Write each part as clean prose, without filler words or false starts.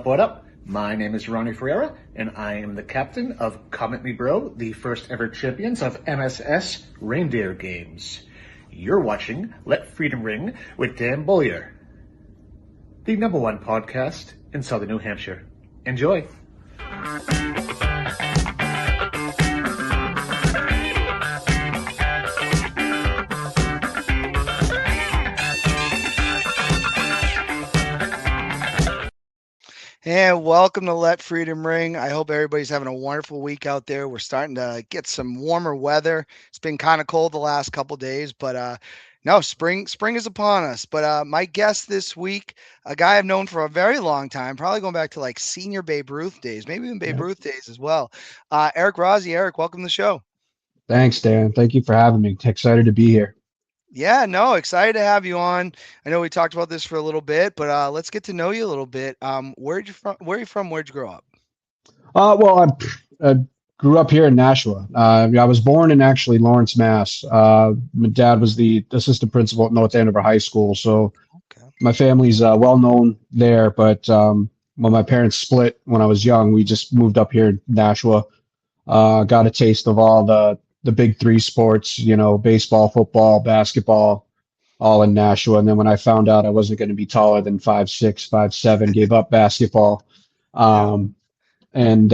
up, what up? My name is Ronnie Ferreira, and I am the captain of Comment Me Bro, the first ever champions of MSS Reindeer Games. You're watching Let Freedom Ring with Dan Bollier, the #1 podcast in Southern New Hampshire. Enjoy. And welcome to Let Freedom Ring. I hope everybody's having a wonderful week out there. We're starting to get some warmer weather. It's been kind of cold the last couple days, but no, spring is upon us. But my guest this week, a guy I've known for a very long time, probably going back to like senior Babe Ruth days, maybe even Babe Ruth days as well. Erik Rozzi. Erik, welcome to the show. Thanks, Dan. Thank you for having me. Excited to be here. Yeah, no, excited to have you on. I know we talked about this for a little bit, but let's get to know you a little bit. Where are you from? Where'd you grow up? Well, I grew up here in Nashua. I was born in actually Lawrence, Mass. My dad was the assistant principal at North Andover High School, so my family's well known there. But when my parents split when I was young, we just moved up here in Nashua. Got a taste of all the big three sports, you know, baseball, football, basketball, all in Nashua. And then when I found out I wasn't going to be taller than 5'6", 5'7", gave up basketball, and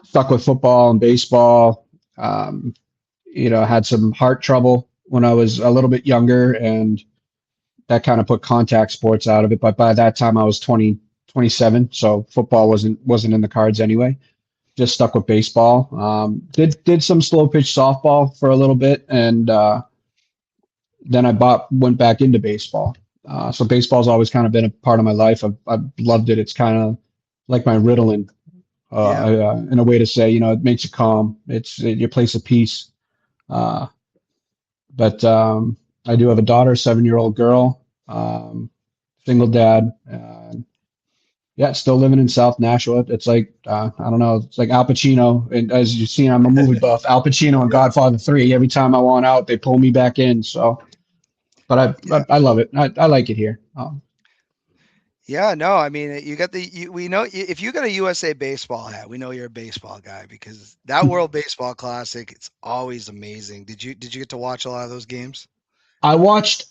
stuck with football and baseball. Had some heart trouble when I was a little bit younger, and that kind of put contact sports out of it. But by that time I was 27, so football wasn't in the cards anyway. Just stuck with baseball. Did some slow pitch softball for a little bit, and then I went back into baseball. So baseball's always kind of been a part of my life. I've loved it. It's kind of like my Ritalin, in a way to say. You know, it makes you calm. It's your place of peace. But I do have a daughter, 7-year-old girl, single dad. Yeah, still living in South Nashua. It's like, I don't know, it's like Al Pacino. And as you've seen, I'm a movie buff. Al Pacino and Godfather 3, every time I want out, they pull me back in. So, but I love it. I like it here. Yeah, no, I mean, we know if you got a USA baseball hat, we know you're a baseball guy, because that World Baseball Classic, it's always amazing. Did you get to watch a lot of those games? I watched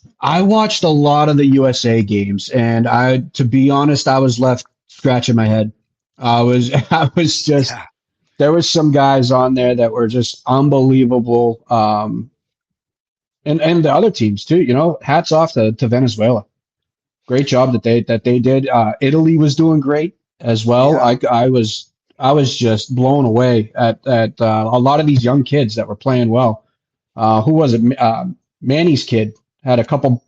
a lot of the USA games, and to be honest, I was left scratching my head. I was just, there was some guys on there that were just unbelievable. And the other teams too, you know, hats off to Venezuela. Great job that they did. Italy was doing great as well. Yeah. I was just blown away at a lot of these young kids that were playing well. Who was it? Manny's kid had a couple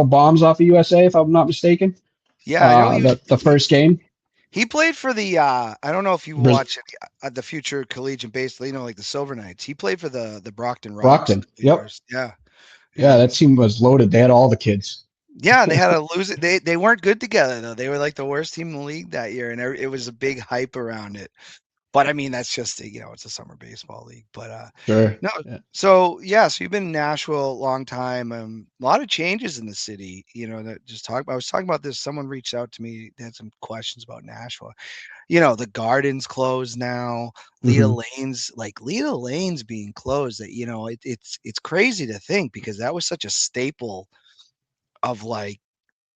bombs off the USA, if I'm not mistaken. Yeah, the first game. He played for the I don't know if you watch the future collegiate baseball, you know, like the Silver Knights. He played for the Brockton Rocks. Brockton, yep. Yeah, that team was loaded. They had all the kids. Yeah, they had to lose it. They weren't good together though. They were like the worst team in the league that year, and it was a big hype around it. But I mean, that's just it's a summer baseball league. But sure. No. Yeah. So you've been in Nashville a long time. A lot of changes in the city. You know, I was talking about this. Someone reached out to me. They had some questions about Nashville. You know, the Garden's closed now. Leda Lane's being closed. That it's crazy to think, because that was such a staple of, like,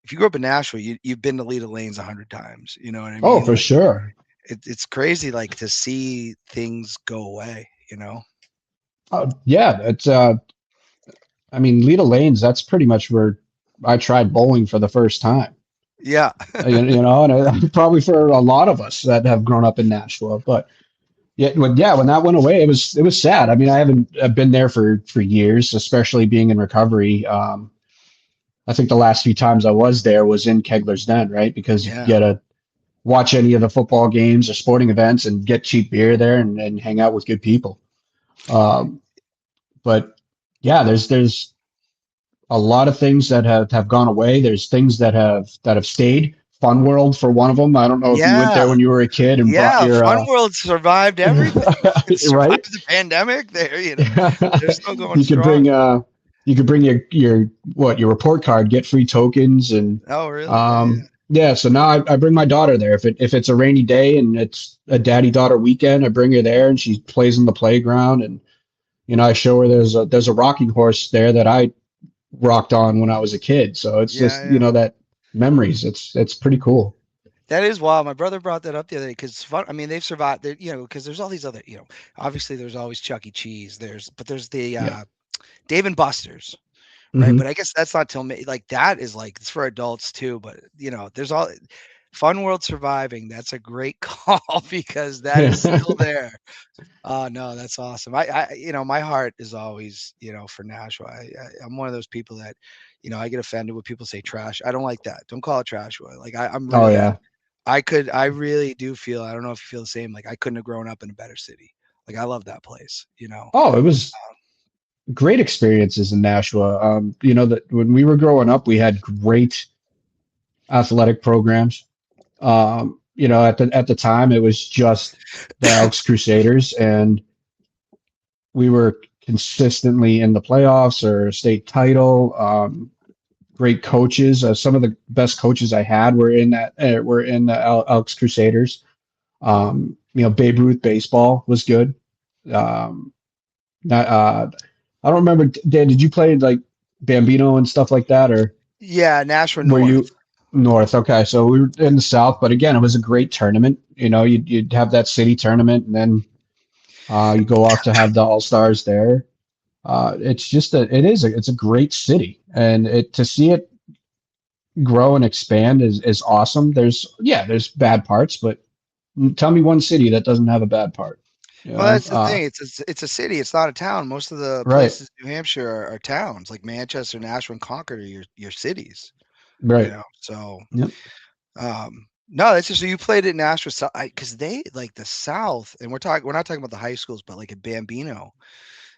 if you grew up in Nashville, you've been to Leda Lane's 100 times. You know what I mean? Oh, for sure. It's crazy, like, to see things go away, you know? Yeah, it's I mean, Leda Lanes, that's pretty much where I tried bowling for the first time. Yeah. you know, and probably for a lot of us that have grown up in Nashville. But when that went away, it was sad. I mean, I haven't been there for years, especially being in recovery. I think the last few times I was there was in Kegler's Den, right? Because you get to watch any of the football games or sporting events and get cheap beer there and hang out with good people. But yeah, there's a lot of things that have gone away. There's things that have stayed. Fun World for one of them. I don't know if you went there when you were a kid and brought your Fun World survived everything. It survived right? The pandemic there, you know. They're still going you could strong. You could bring your report card, get free tokens, and oh really? Yeah, so now I bring my daughter there. If it's a rainy day and it's a daddy-daughter weekend, I bring her there and she plays in the playground. And I show her there's a rocking horse there that I rocked on when I was a kid. So it's just Yeah. that memories. It's pretty cool. That is wild. My brother brought that up the other day because I mean they've survived. Because there's all these other, obviously there's always Chuck E. Cheese. There's the Yeah. Dave and Buster's, right? Hmm. But I guess that's not till like that is like it's for adults too. But there's all Fun World Surviving. That's a great call because that is still there. Oh no, that's awesome. My heart is always, for Nashua. I'm one of those people that, I get offended when people say trash. I don't like that. Don't call it trash. Like I'm Oh really, yeah. I really do feel, I don't know if you feel the same. Like I couldn't have grown up in a better city. Like I love that place, Oh, it was great experiences in Nashua. That when we were growing up, we had great athletic programs. At the time, it was just the Elks Crusaders, and we were consistently in the playoffs or state title. Great coaches. Some of the best coaches I had were in the Elks Crusaders. Babe Ruth baseball was good. Um, I don't remember. Dan, did you play like Bambino and stuff like that, or Yeah, Nashua were North. you North? Okay, so we were in the South, but again, it was a great tournament. You'd have that city tournament, and then you go off to have the All Stars there. It's a great city, and to see it grow and expand is awesome. There's bad parts, but tell me one city that doesn't have a bad part. Well, that's the thing. It's a city. It's not a town. Most of the Right, places in New Hampshire are towns. Like Manchester, Nashua, and Concord are your cities. right. So Yep. no, that's just so you played at Nashua, because they like the South, and we're not talking about the high schools, but like at Bambino,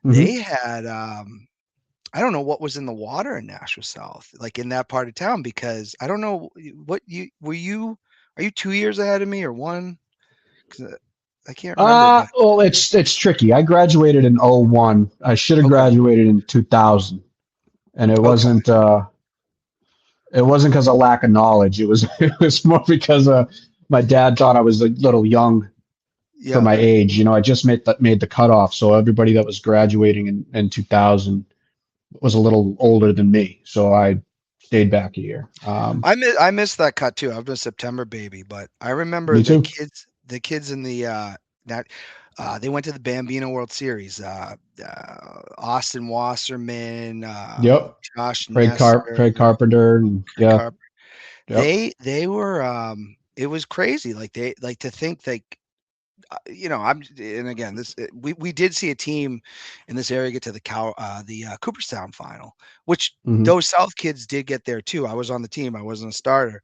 Hmm. they had I don't know what was in the water in Nashua South, like in that part of town, because I don't know what are you 2 years ahead of me or one? 'Cause I can't remember, but Well, it's tricky. I graduated in '01. I should have okay, graduated in 2000, and it okay, wasn't. It wasn't because of lack of knowledge. It was it was more because my dad thought I was a little young for yeah. my age. I just made the cutoff, so everybody that was graduating in 2000 was a little older than me. So I stayed back a year. I missed that cut too. I'm a September baby, but I remember Me the too. kids in the that they went to the Bambino World Series. Austin Wasserman, Yep. Josh Craig Nesser, Carpenter, and Craig yeah. Carp. Yep. They were it was crazy. Like they like to think like and again we did see a team in this area get to the Cooperstown final, which Hmm. those South kids did get there too. I was on the team. I wasn't a starter.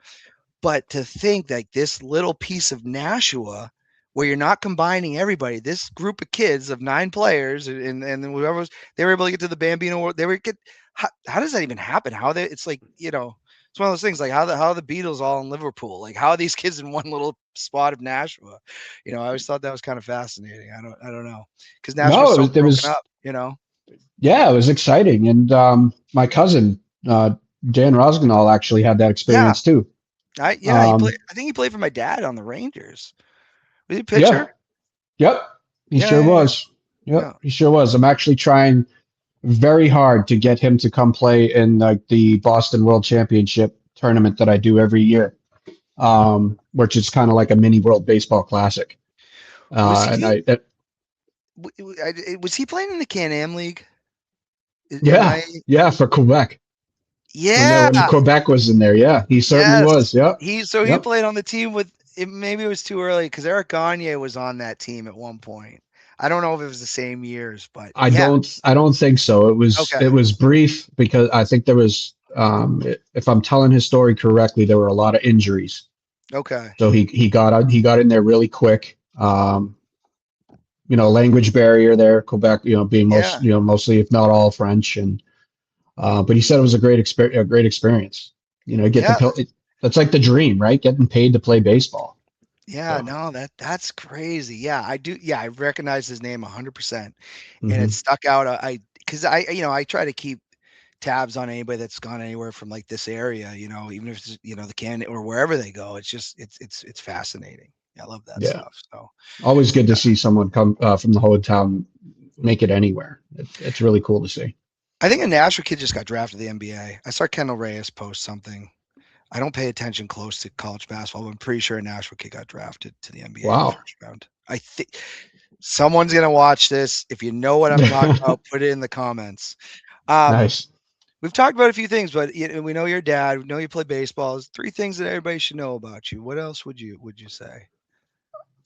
But to think like this little piece of Nashua where you're not combining everybody, this group of kids of 9 players and whoever was, they were able to get to the Bambino World. They were get how does that even happen? How they it's like, it's one of those things like how the Beatles all in Liverpool, like how are these kids in one little spot of Nashua? I always thought that was kind of fascinating. I don't know. Because Nashua's No, so it broken was up. yeah, it was exciting, and my cousin Dan Rosganall actually had that Yeah. experience too. He Um, played, I think he played for my dad on the Rangers. Was he a yeah, pitcher? yep, he Yeah, sure yeah, yeah. was. Yeah. Yep, he sure was. I'm actually trying very hard to get him to come play in like the Boston World Championship tournament that I do every year, which is kind of like a mini World Baseball Classic. Was And he I, that, was he playing in the Can-Am League? Am yeah, I? yeah, for Quebec Yeah. when Quebec was in there, yeah, he certainly Yes. was. Yep, He yep. played on the team with maybe it was too early because Eric Gagne was on that team at one point. I don't know if it was the same years, but yeah. I don't think so. Okay. It was brief because I think there was if I'm telling his story correctly, there were a lot of injuries. Okay. So he got in there really quick. Language barrier there, Quebec, being Yeah. mostly if not all French, and but he said it was a great experience. Get Yeah. to that's like the dream, right? Getting paid to play baseball. Yeah, So, no, that's crazy. Yeah, I do. Yeah, I recognize his name 100%, and it mhm. stuck out. Because I try to keep tabs on anybody that's gone anywhere from like this area, you know, even if it's, you know, the Canada or wherever they go. It's just it's fascinating. I love that stuff. So always good to see someone come from the hometown make it anywhere. It's really cool to see. I think a Nashville kid just got drafted to the NBA. I saw Kendall Reyes post something. I don't pay attention close to college basketball, but I'm pretty sure a Nashville kid got drafted to the NBA in the first round. I think someone's gonna watch this. If you know what I'm talking about, put it in the comments. Nice. We've talked about a few things, but we know your dad. We know you play baseball. There's 3 things that everybody should know about you. What else would you say?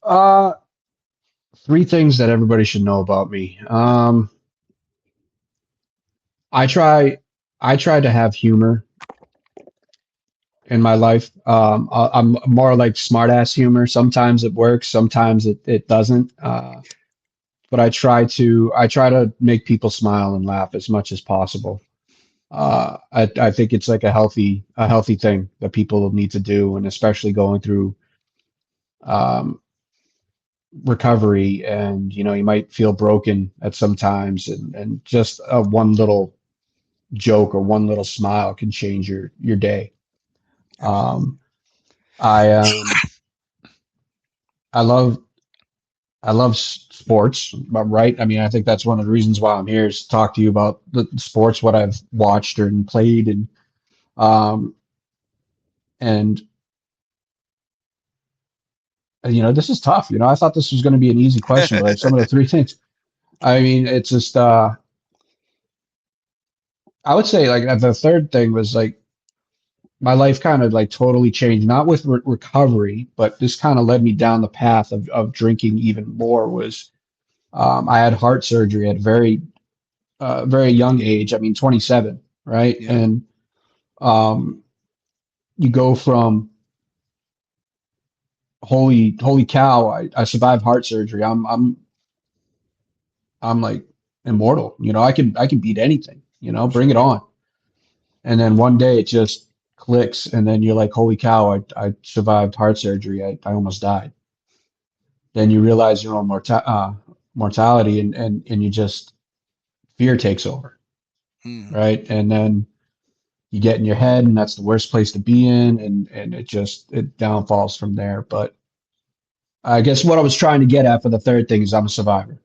3 things that everybody should know about me. I try to have humor in my life. I'm more like smartass humor. Sometimes it works, sometimes it doesn't. But I try to make people smile and laugh as much as possible. I think it's like a healthy thing that people need to do, and especially going through recovery, and you know, you might feel broken at some times, and just one little joke or one little smile can change your day. I love sports, right? I mean, I think that's one of the reasons why I'm here, is to talk to you about the sports, what I've watched and played, and you know, this is tough. You know, I thought this was going to be an easy question, but like some of the 3 things, I mean, it's just I would say like the third thing was like my life kind of like totally changed, not with recovery, but this kind of led me down the path of drinking even more. Was I had heart surgery at a very young age. I mean, 27, right? Yeah. And you go from holy cow, I survived heart surgery. I'm like immortal. You know, I can beat anything. You know, bring it on. And then one day it just clicks, and then you're like, holy cow, I survived heart surgery. I almost died. Then you realize your own mortality, and you just, fear takes over, right? And then you get in your head, and that's the worst place to be in, and it downfalls from there. But I guess what I was trying to get at for the third thing is I'm a survivor.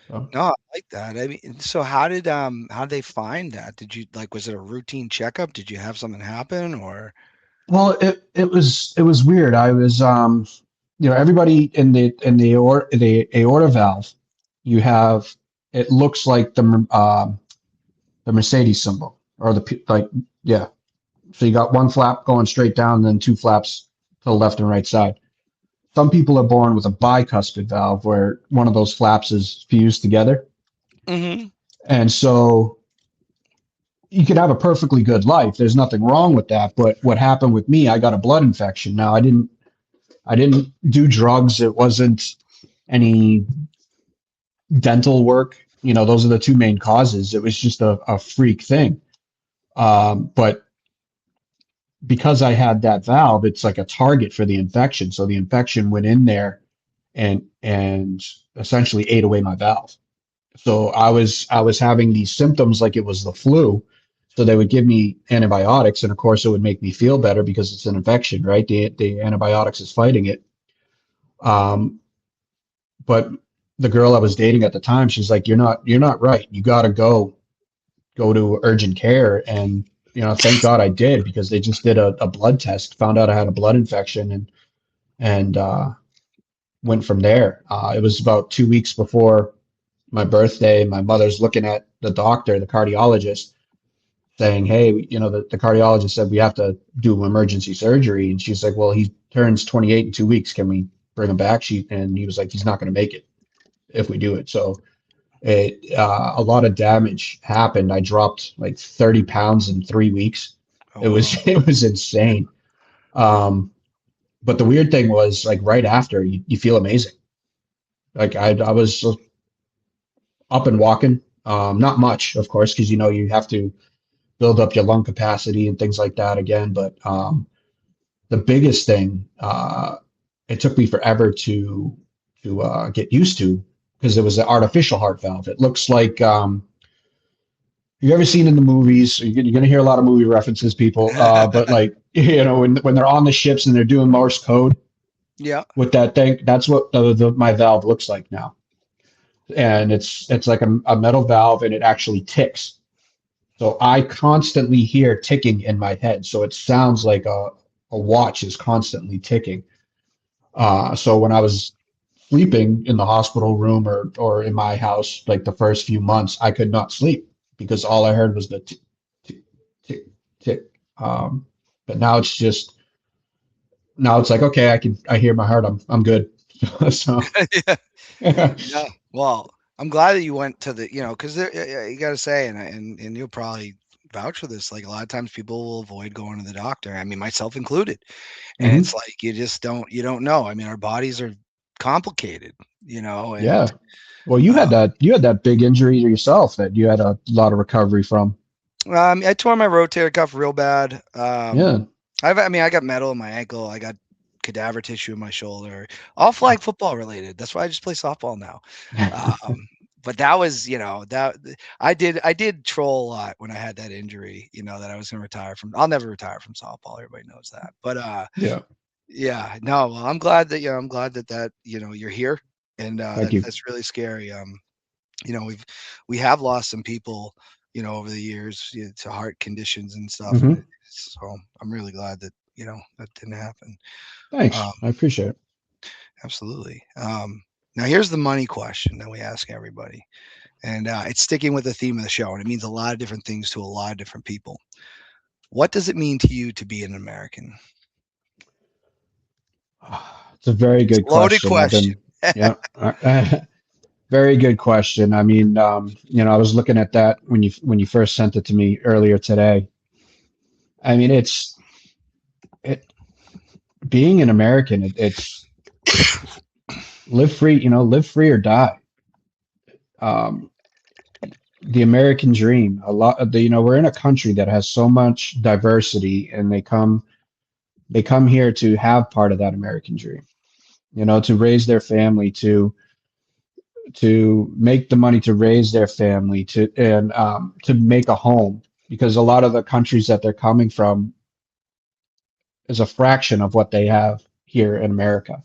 So. No, I like that. I mean, so how did they find that? Did you like, was it a routine checkup? Did you have something happen, or? Well, it was weird. I was you know, everybody in the aorta valve, you have, it looks like the Mercedes symbol, or yeah. So you got one flap going straight down, and then 2 flaps to the left and right side. Some people are born with a bicuspid valve, where one of those flaps is fused together. Mm-hmm. And so you could have a perfectly good life. There's nothing wrong with that. But what happened with me, I got a blood infection. Now, I didn't do drugs. It wasn't any dental work. You know, those are the 2 main causes. It was just a freak thing. But because I had that valve, it's like a target for the infection. So the infection went in there and essentially ate away my valve. So I was having these symptoms like it was the flu. So they would give me antibiotics, and of course it would make me feel better because it's an infection, right? The antibiotics is fighting it. But the girl I was dating at the time, she's like, you're not right. You got to go to urgent care. And, you know, thank God I did, because they just did a blood test, found out I had a blood infection, and went from there. It was about 2 weeks before my birthday. My mother's looking at the doctor, the cardiologist, saying, hey, you know, the cardiologist said we have to do emergency surgery. And she's like, well, he turns 28 in 2 weeks. Can we bring him back? And he was like, he's not going to make it if we do it. So a lot of damage happened. I dropped like 30 pounds in 3 weeks. Oh, it was insane. But the weird thing was, like, right after, you feel amazing. Like I was up and walking, not much, of course, because, you know, you have to build up your lung capacity and things like that again. But the biggest thing, it took me forever to get used to, because it was an artificial heart valve. It looks like you ever seen in the movies? You're gonna hear a lot of movie references, people. But like when they're on the ships and they're doing Morse code Yeah. with that thing, that's what my valve looks like now. And it's like a metal valve, and it actually ticks. So I constantly hear ticking in my head. So it sounds like a watch is constantly ticking. So when I was sleeping in the hospital room or in my house, like the first few months, I could not sleep because all I heard was the tick, tick, tick, tick. But now it's like, okay, I hear my heart. I'm good. So Yeah. yeah. Yeah. Well, I'm glad that you went to the, because you got to say, and you'll probably vouch for this. Like a lot of times, people will avoid going to the doctor. I mean, myself included. And it's Mhm. like you don't know. I mean, our bodies are complicated, and Yeah. Well, you had that big injury to yourself that you had a lot of recovery from. I tore my rotator cuff real bad. Yeah. I got metal in my ankle. I got cadaver tissue in my shoulder. All flag football related. That's why I just play softball now. But that was, that I did troll a lot when I had that injury. That I was going to retire from. I'll never retire from softball. Everybody knows that. But Yeah. yeah, no. Well, I'm glad that you're here, and Thank you. that's really scary. We have lost some people, over the years, to heart conditions and stuff, and Hmm. so I'm really glad that that didn't happen. Thanks. Um, I appreciate it. absolutely. Now here's the money question that we ask everybody, and it's sticking with the theme of the show, and it means a lot of different things to a lot of different people. What does it mean to you to be an American? It's a very It's good a loaded question. question. Yeah, very good question. I mean, I was looking at that when you first sent it to me earlier today. I mean, it being an American. It's live free, live free or die. Um, the American dream. A lot of we're in a country that has so much diversity, and they come here to have part of that American dream. To raise their family, to make the money to raise their family, to make a home, because a lot of the countries that they're coming from is a fraction of what they have here in America.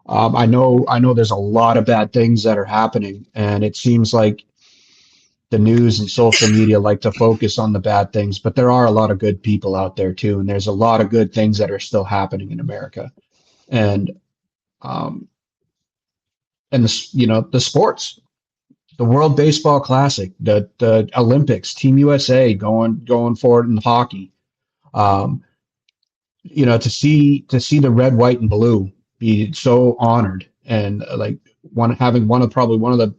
I know there's a lot of bad things that are happening, and it seems like the news and social media like to focus on the bad things, but there are a lot of good people out there too, and there's a lot of good things that are still happening in America. And um, and the sports, the World Baseball Classic, the Olympics, Team USA going forward in hockey. Um, to see the red, white, and blue be so honored, and like having probably one of the,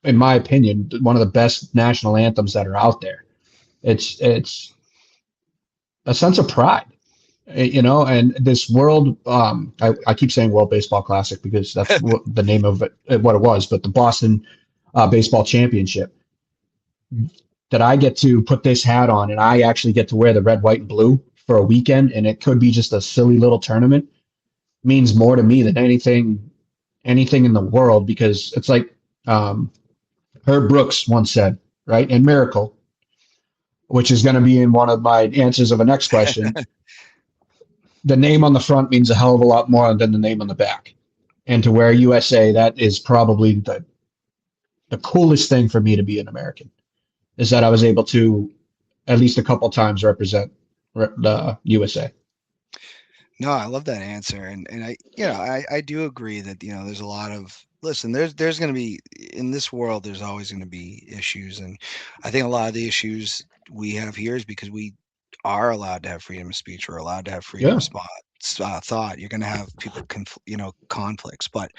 in my opinion, one of the best national anthems that are out there. It's a sense of pride, and this world. I keep saying World Baseball Classic because that's what the name of it, what it was, but the Boston Baseball Championship, that I get to put this hat on and I actually get to wear the red, white, and blue for a weekend, and it could be just a silly little tournament, means more to me than anything in the world, because it's like um, Herb Brooks once said, right? In Miracle, which is going to be in one of my answers of a next question, the name on the front means a hell of a lot more than the name on the back. And to wear USA, that is probably the coolest thing for me to be an American, is that I was able to at least a couple times represent the USA. No, I love that answer, and I do agree that there's a lot of, listen. There's going to be, in this world, there's always going to be issues, and I think a lot of the issues we have here is because we are allowed to have freedom of speech. We're allowed to have freedom Yeah. of thought. You're going to have people conflicts, but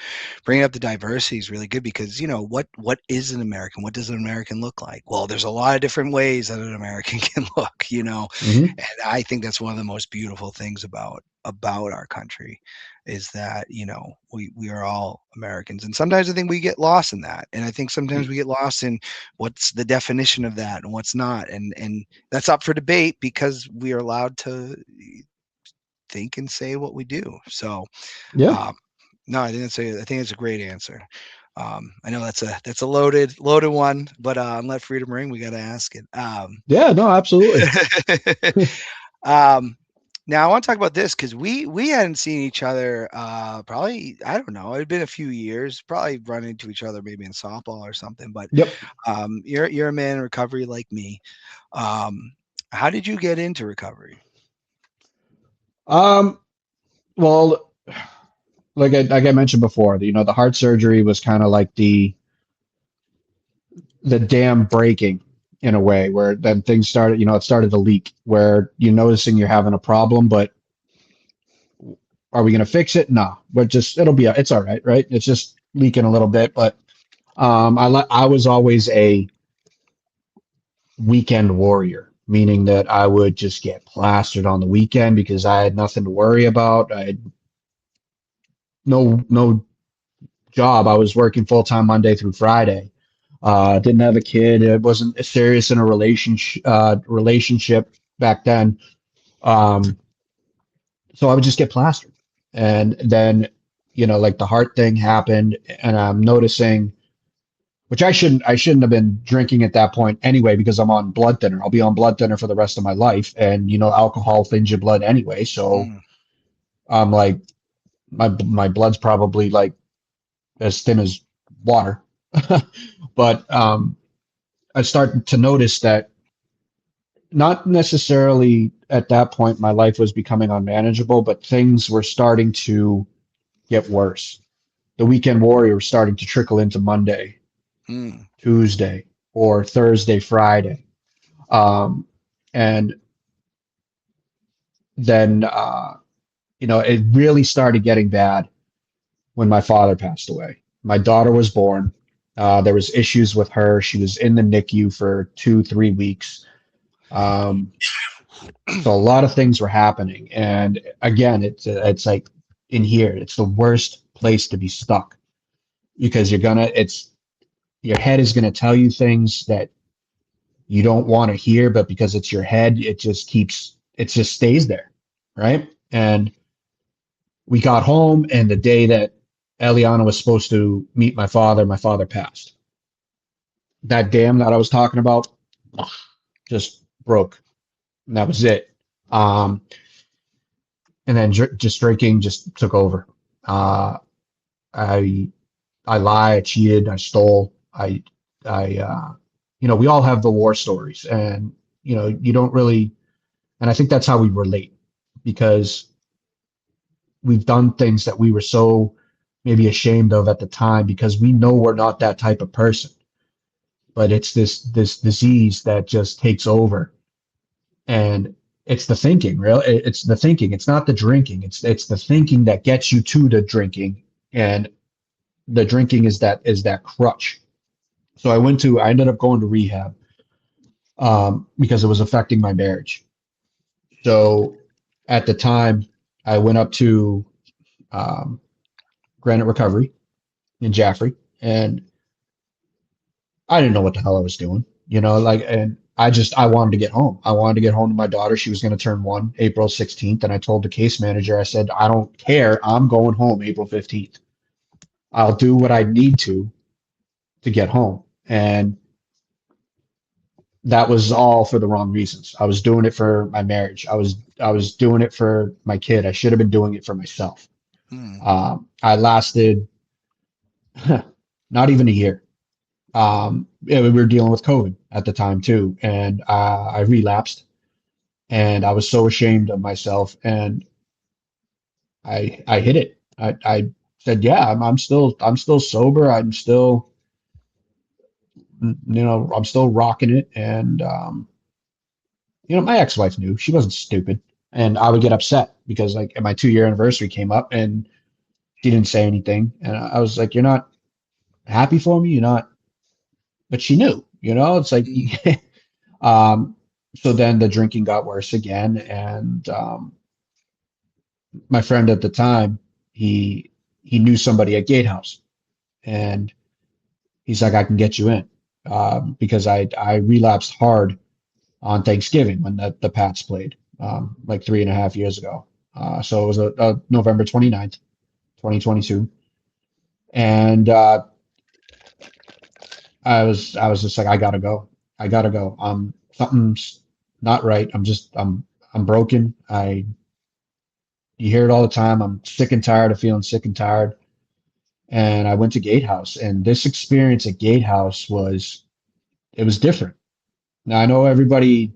bringing up the diversity is really good, because what is an American? What does an American look like? Well, there's a lot of different ways that an American can look, Mm-hmm. and I think that's one of the most beautiful things about our country, is that we are all Americans, and sometimes I think we get lost in that, and I think sometimes we get lost in what's the definition of that and what's not, and that's up for debate, because we are allowed to think and say what we do. So Yeah. um, no, I think it's a great answer. I know that's a loaded one, but on Let Freedom Ring, we got to ask it. Yeah, no, absolutely. Now I want to talk about this because we hadn't seen each other probably, I don't know, it'd been a few years, probably run into each other maybe in softball or something. But Yep. You're a man in recovery like me. How did you get into recovery? Well, like I mentioned before, the heart surgery was kind of like the dam breaking in a way, where then things started, it started to leak, where you're noticing you're having a problem, but are we going to fix it? No, but it's all right. Right. It's just leaking a little bit. But I was always a weekend warrior, meaning that I would just get plastered on the weekend because I had nothing to worry about. I had no job. I was working full time Monday through Friday. Didn't have a kid. I wasn't serious in a relationship back then. So I would just get plastered. And then, like the heart thing happened, and I'm noticing, which I shouldn't have been drinking at that point anyway, because I'm on blood thinner. I'll be on blood thinner for the rest of my life. And, alcohol thins your blood anyway. So I'm like, my blood's probably like as thin as water. But I started to notice that not necessarily at that point my life was becoming unmanageable, but things were starting to get worse. The weekend warrior was starting to trickle into Monday, Tuesday, or Thursday, Friday. And then, it really started getting bad when my father passed away. My daughter was born. There was issues with her. She was in the NICU for 2-3 weeks. So a lot of things were happening. And again, it's like in here, it's the worst place to be stuck, because your head is gonna tell you things that you don't want to hear, but because it's your head, it just stays there, right? And we got home, and the day that Eliana was supposed to meet my father passed. That dam that I was talking about just broke, and that was it. And then just drinking just took over. I lied, I cheated, I stole, we all have the war stories, and you don't really, and I think that's how we relate, because we've done things that we were so maybe ashamed of at the time, because we know we're not that type of person, but it's this disease that just takes over. And it's the thinking, really. It's the thinking. It's not the drinking. It's the thinking that gets you to the drinking, and the drinking is that crutch. So I ended up going to rehab, because it was affecting my marriage. So at the time, I went up to Granite Recovery in Jaffrey, and I didn't know what the hell I was doing, and I wanted to get home. I wanted to get home to my daughter. She was going to turn 1 April 16th. And I told the case manager, I said, I don't care. I'm going home April 15th. I'll do what I need to get home. And that was all for the wrong reasons. I was doing it for my marriage. I was doing it for my kid. I should have been doing it for myself. I lasted not even a year. We were dealing with COVID at the time too, and I relapsed, and I was so ashamed of myself, and I hit it. I said, yeah, I'm still sober. I'm still, I'm still rocking it. And my ex-wife knew. She wasn't stupid, and I would get upset because like my 2-year anniversary came up and she didn't say anything, and I was like, you're not happy for me, you're not. But she knew, it's like, so then the drinking got worse again. And my friend at the time, he knew somebody at Gatehouse, and he's like, I can get you in, because I relapsed hard on Thanksgiving when the Pats played, like 3.5 years ago. So it was November 29th, 2022. And I was just like, I gotta go. I gotta go. Something's not right. I'm broken. You hear it all the time. I'm sick and tired of feeling sick and tired. And I went to Gatehouse, and this experience at Gatehouse it was different. Now I know everybody,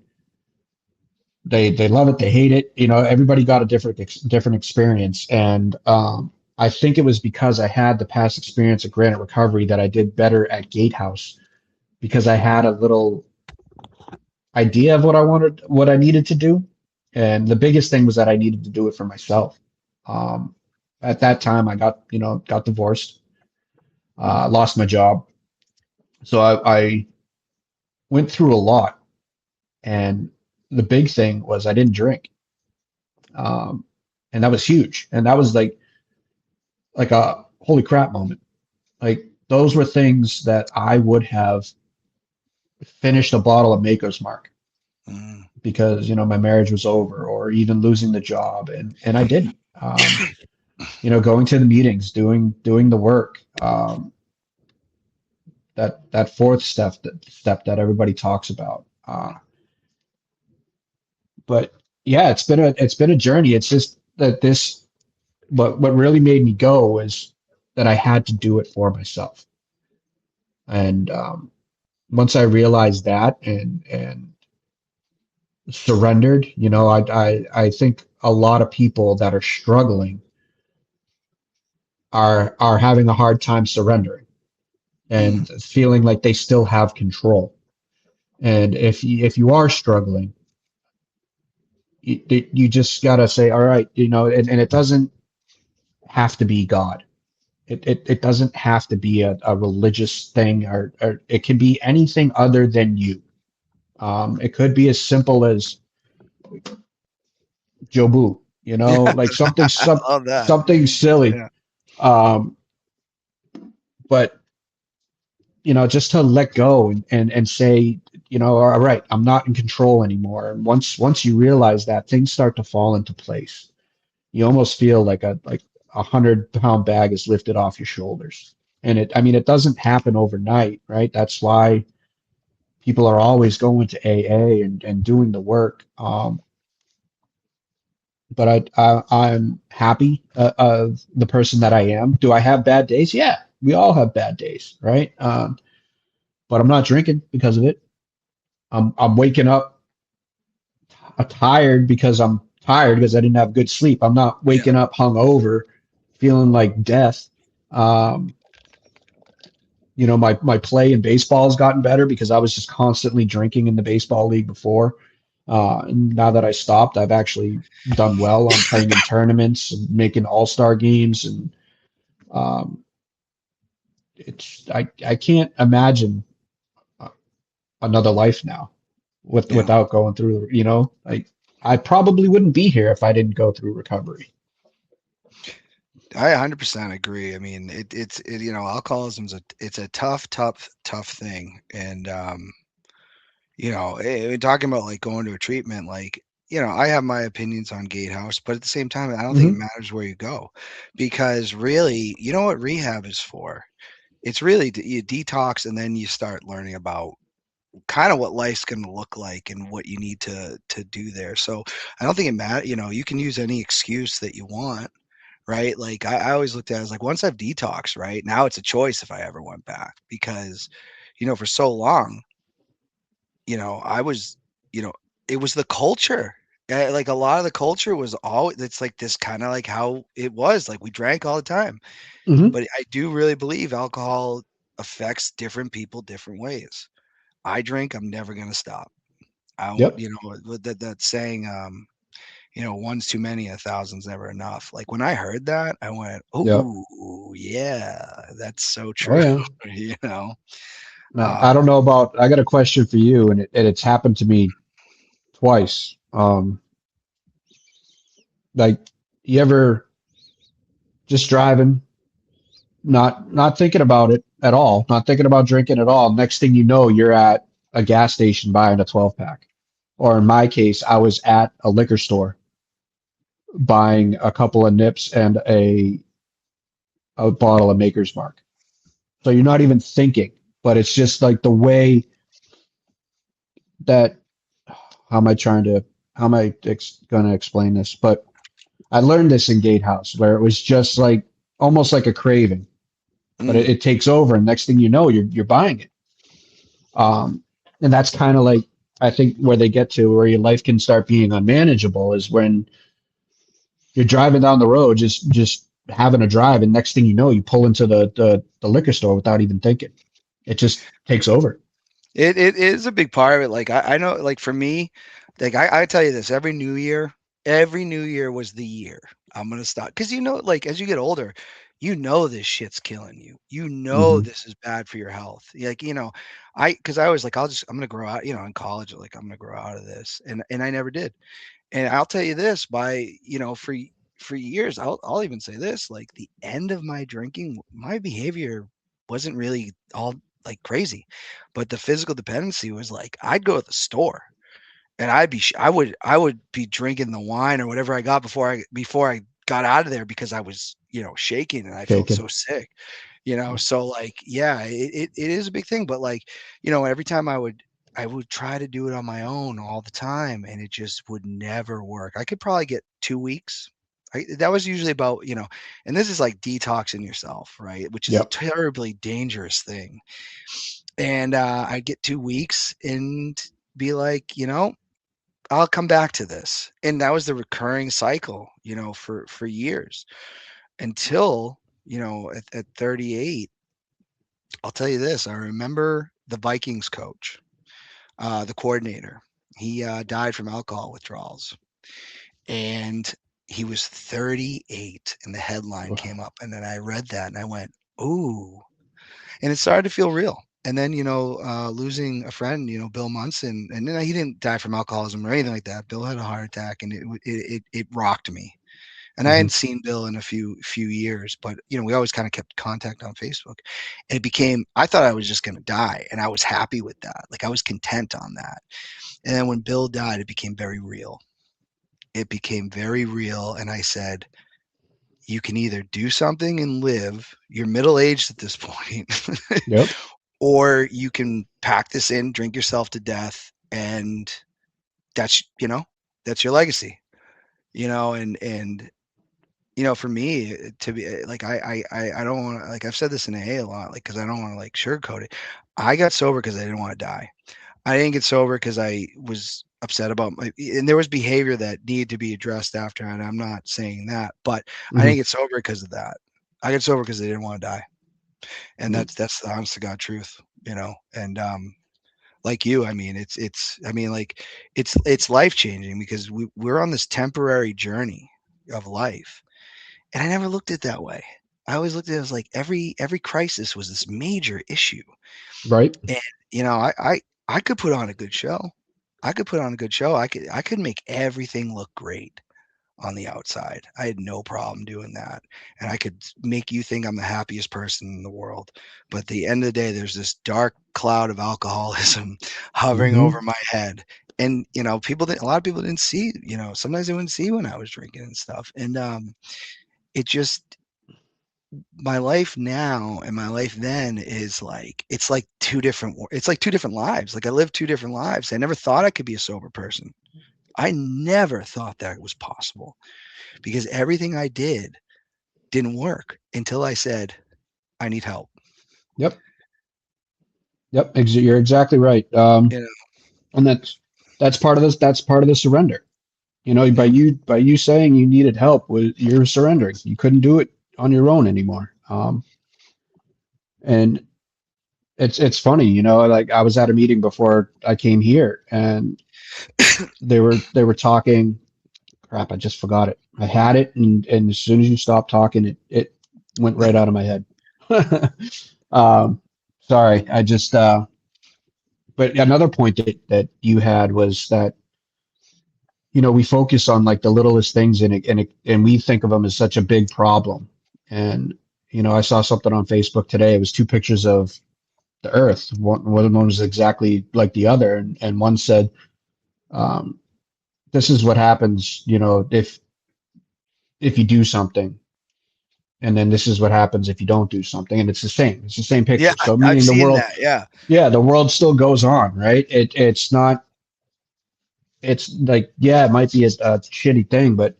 they love it, they hate it. Everybody got a different experience, and I think it was because I had the past experience at Granite Recovery that I did better at Gatehouse, because I had a little idea of what I needed to do, and the biggest thing was that I needed to do it for myself. Um, at that time, I got divorced, lost my job, so I went through a lot, and the big thing was I didn't drink, um, and that was huge, and that was like a holy crap moment. Like those were things that I would have finished a bottle of Maker's Mark, Mm. because my marriage was over, or even losing the job, and I didn't. Going to the meetings, doing the work, that fourth step that everybody talks about. But yeah, it's been a journey. It's just that what really made me go is that I had to do it for myself. And once I realized that, and surrendered, I think a lot of people that are struggling are having a hard time surrendering and feeling like they still have control. And if you are struggling, you just gotta say, all right, and it doesn't have to be God. It doesn't have to be a religious thing, or it can be anything other than you. It could be as simple as Jobu, Yeah, like something I love that. something silly. Yeah. Um, but just to let go, and say, all right, I'm not in control anymore. And once you realize that, things start to fall into place. You almost feel like a 100-pound bag is lifted off your shoulders. And it doesn't happen overnight, right? That's why people are always going to AA and doing the work. But I'm happy of the person that I am. Do I have bad days? Yeah, we all have bad days, right? But I'm not drinking because of it. I'm waking up tired because I'm tired because I didn't have good sleep. I'm not Yeah. waking up hungover, feeling like death. Um, my play in baseball has gotten better because I was just constantly drinking in the baseball league before. And now that I stopped, I've actually done well. I'm playing in tournaments and making all-star games, and um, I can't imagine uh, another life now Yeah. without going through. Like I probably wouldn't be here if I didn't go through recovery. I 100% agree. I mean, alcoholism's it's a tough thing. And, talking about like going to a treatment, like, I have my opinions on Gatehouse, but at the same time, I don't think it matters where you go, because really, you know what rehab is for? It's really you detox, and then you start learning about kind of what life's going to look like and what you need to do there. So I don't think it matters. You can use any excuse that you want, right? Like I always looked at it as like, once I've detoxed, right now it's a choice if I ever went back, because for so long, I was, you know, it was the culture. Like a lot of the culture was all it's like this kind of like how it was. Like we drank all the time. Mm-hmm. But I do really believe alcohol affects different people different ways. I drink, I'm never gonna stop. I won't, Yep. that saying, one's too many, a thousand's never enough. Like when I heard that, I went, Yep. "Oh, yeah, that's so Oh true." yeah. You know, Now, I um, don't know about. I got a question for you, and it's happened to me twice. Like, you ever just driving, not thinking about it at all, not thinking about drinking at all. Next thing you know, you're at a gas station buying a 12 pack, or in my case, I was at a liquor store buying a couple of nips and a bottle of Maker's Mark. So you're not even thinking. but it's just like the way that, how am I going to explain this? But I learned this in Gatehouse where it was just like almost like a craving, but it takes over, and next thing you know, you're buying it. And that's kind of like, I think where they get to where your life can start being unmanageable is when you're driving down the road, just having a drive, and next thing you know, you pull into the liquor store without even thinking. It just takes over. It is a big part of it. Like I know, like for me, like I tell you this, every New Year was the year I'm gonna stop. Because like as you get older, this shit's killing you. This is bad for your health. Like, because I was like, I'm gonna grow out, in college, like I'm gonna grow out of this. And I never did. And I'll tell you this, for years, I'll even say this, like the end of my drinking, my behavior wasn't really all like crazy, but the physical dependency was like I'd go to the store and I would be drinking the wine or whatever I got before I got out of there because I was, shaking and I felt so sick, so like, yeah, it is a big thing, but like, every time I would try to do it on my own all the time and it just would never work. I could probably get 2 weeks. That was usually about, and this is like detoxing yourself, right? Which is a terribly dangerous thing. And I'd get 2 weeks and be like, I'll come back to this. And that was the recurring cycle, for years until, at 38, I'll tell you this. I remember the Vikings coach, the coordinator. He died from alcohol withdrawals. And he was 38 and the headline came up. And then I read that and I went, ooh. And it started to feel real. And then, losing a friend, Bill Munson, and then he didn't die from alcoholism or anything like that. Bill had a heart attack and it rocked me. And I hadn't seen Bill in a few years, but we always kind of kept contact on Facebook. And it became, I thought I was just going to die, and I was happy with that. Like I was content on that. And then when Bill died, it became very real. It became very real, and I said, you can either do something and live. You're middle-aged at this point. Yep. Or you can pack this in, drink yourself to death, and that's your legacy. And for me to be like, I don't want to, like, I've said this in AA a lot, like, because I don't want to like sugarcoat it. I got sober because I didn't want to die. I didn't get sober because I was upset about and there was behavior that needed to be addressed after, and I'm not saying that, but I didn't get sober because of that. I got sober because I didn't want to die. And that's the honest to God truth, and like you, I mean, it's life changing because we're on this temporary journey of life. And I never looked at it that way. I always looked at it as like every crisis was this major issue. Right. And I could put on a good show. I could make everything look great on the outside. I had no problem doing that. And I could make you think I'm the happiest person in the world. But at the end of the day, there's this dark cloud of alcoholism hovering over my head. And, a lot of people didn't see, sometimes they wouldn't see when I was drinking and stuff. And it just, my life now and my life then is like, it's like two different lives. Like I lived 2 different lives. I never thought I could be a sober person. I never thought that was possible because everything I did didn't work until I said, I need help. Yep. You're exactly right. And that's part of this. That's part of the surrender. By you saying you needed help, you're surrendering. You couldn't do it on your own anymore. And it's funny, like I was at a meeting before I came here, and they were talking. Crap, I just forgot it. I had it, and as soon as you stopped talking, it went right out of my head. Sorry, I just. But another point that you had was that, we focus on like the littlest things and we think of them as such a big problem. And, I saw something on Facebook today. It was 2 pictures of the earth. One was exactly like the other. And one said, this is what happens, if you do something and then this is what happens if you don't do something, and it's the same picture. Yeah, So I've meaning the seen world, that. Yeah. the world still goes on, right? It's not, it's like, yeah, it might be a shitty thing, but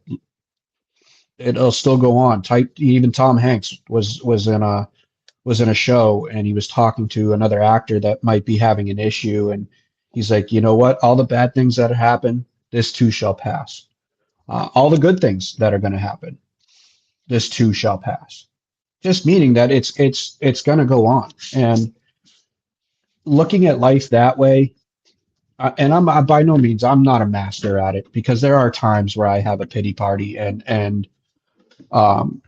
it'll still go on. Even Tom Hanks was in a show, and he was talking to another actor that might be having an issue, and he's like, you know what, all the bad things that happen, this too shall pass. All the good things that are going to happen, this too shall pass. Just meaning that it's going to go on. And looking at life that way, and I'm by no means, I'm not a master at it, because there are times where I have a pity party, and um,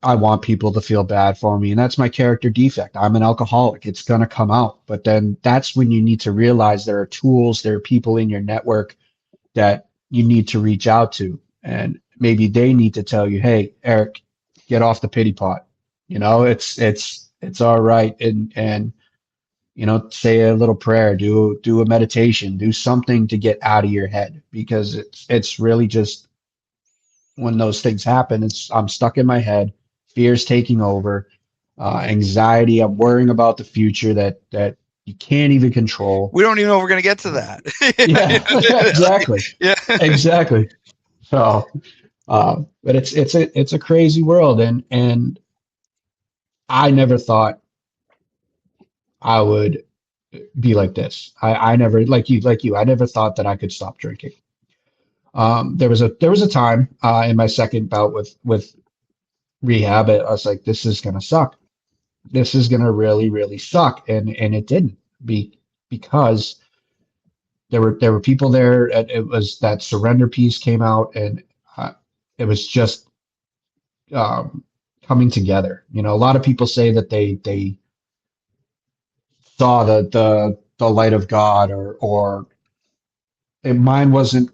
I want people to feel bad for me, and that's my character defect. I'm an alcoholic. It's going to come out. But then that's when you need to realize there are tools, there are people in your network that you need to reach out to, and maybe they need to tell you, hey, Eric, get off the pity pot. It's all right, and say a little prayer, do a meditation, do something to get out of your head, because it's really just, when those things happen, I'm stuck in my head, fear's taking over, anxiety, I'm worrying about the future that you can't even control. We don't even know if we're going to get to that. Yeah, exactly. Yeah. Exactly. So, but it's a crazy world, and I never thought I would be like this. I never, like you, I never thought that I could stop drinking. There was a time in my second bout with rehab, I was like, this is gonna suck. This is gonna really, really suck, and it didn't, because there were people there. It was that surrender piece came out, and it was just um, coming together. A lot of people say that they saw the light of God, or and mine wasn't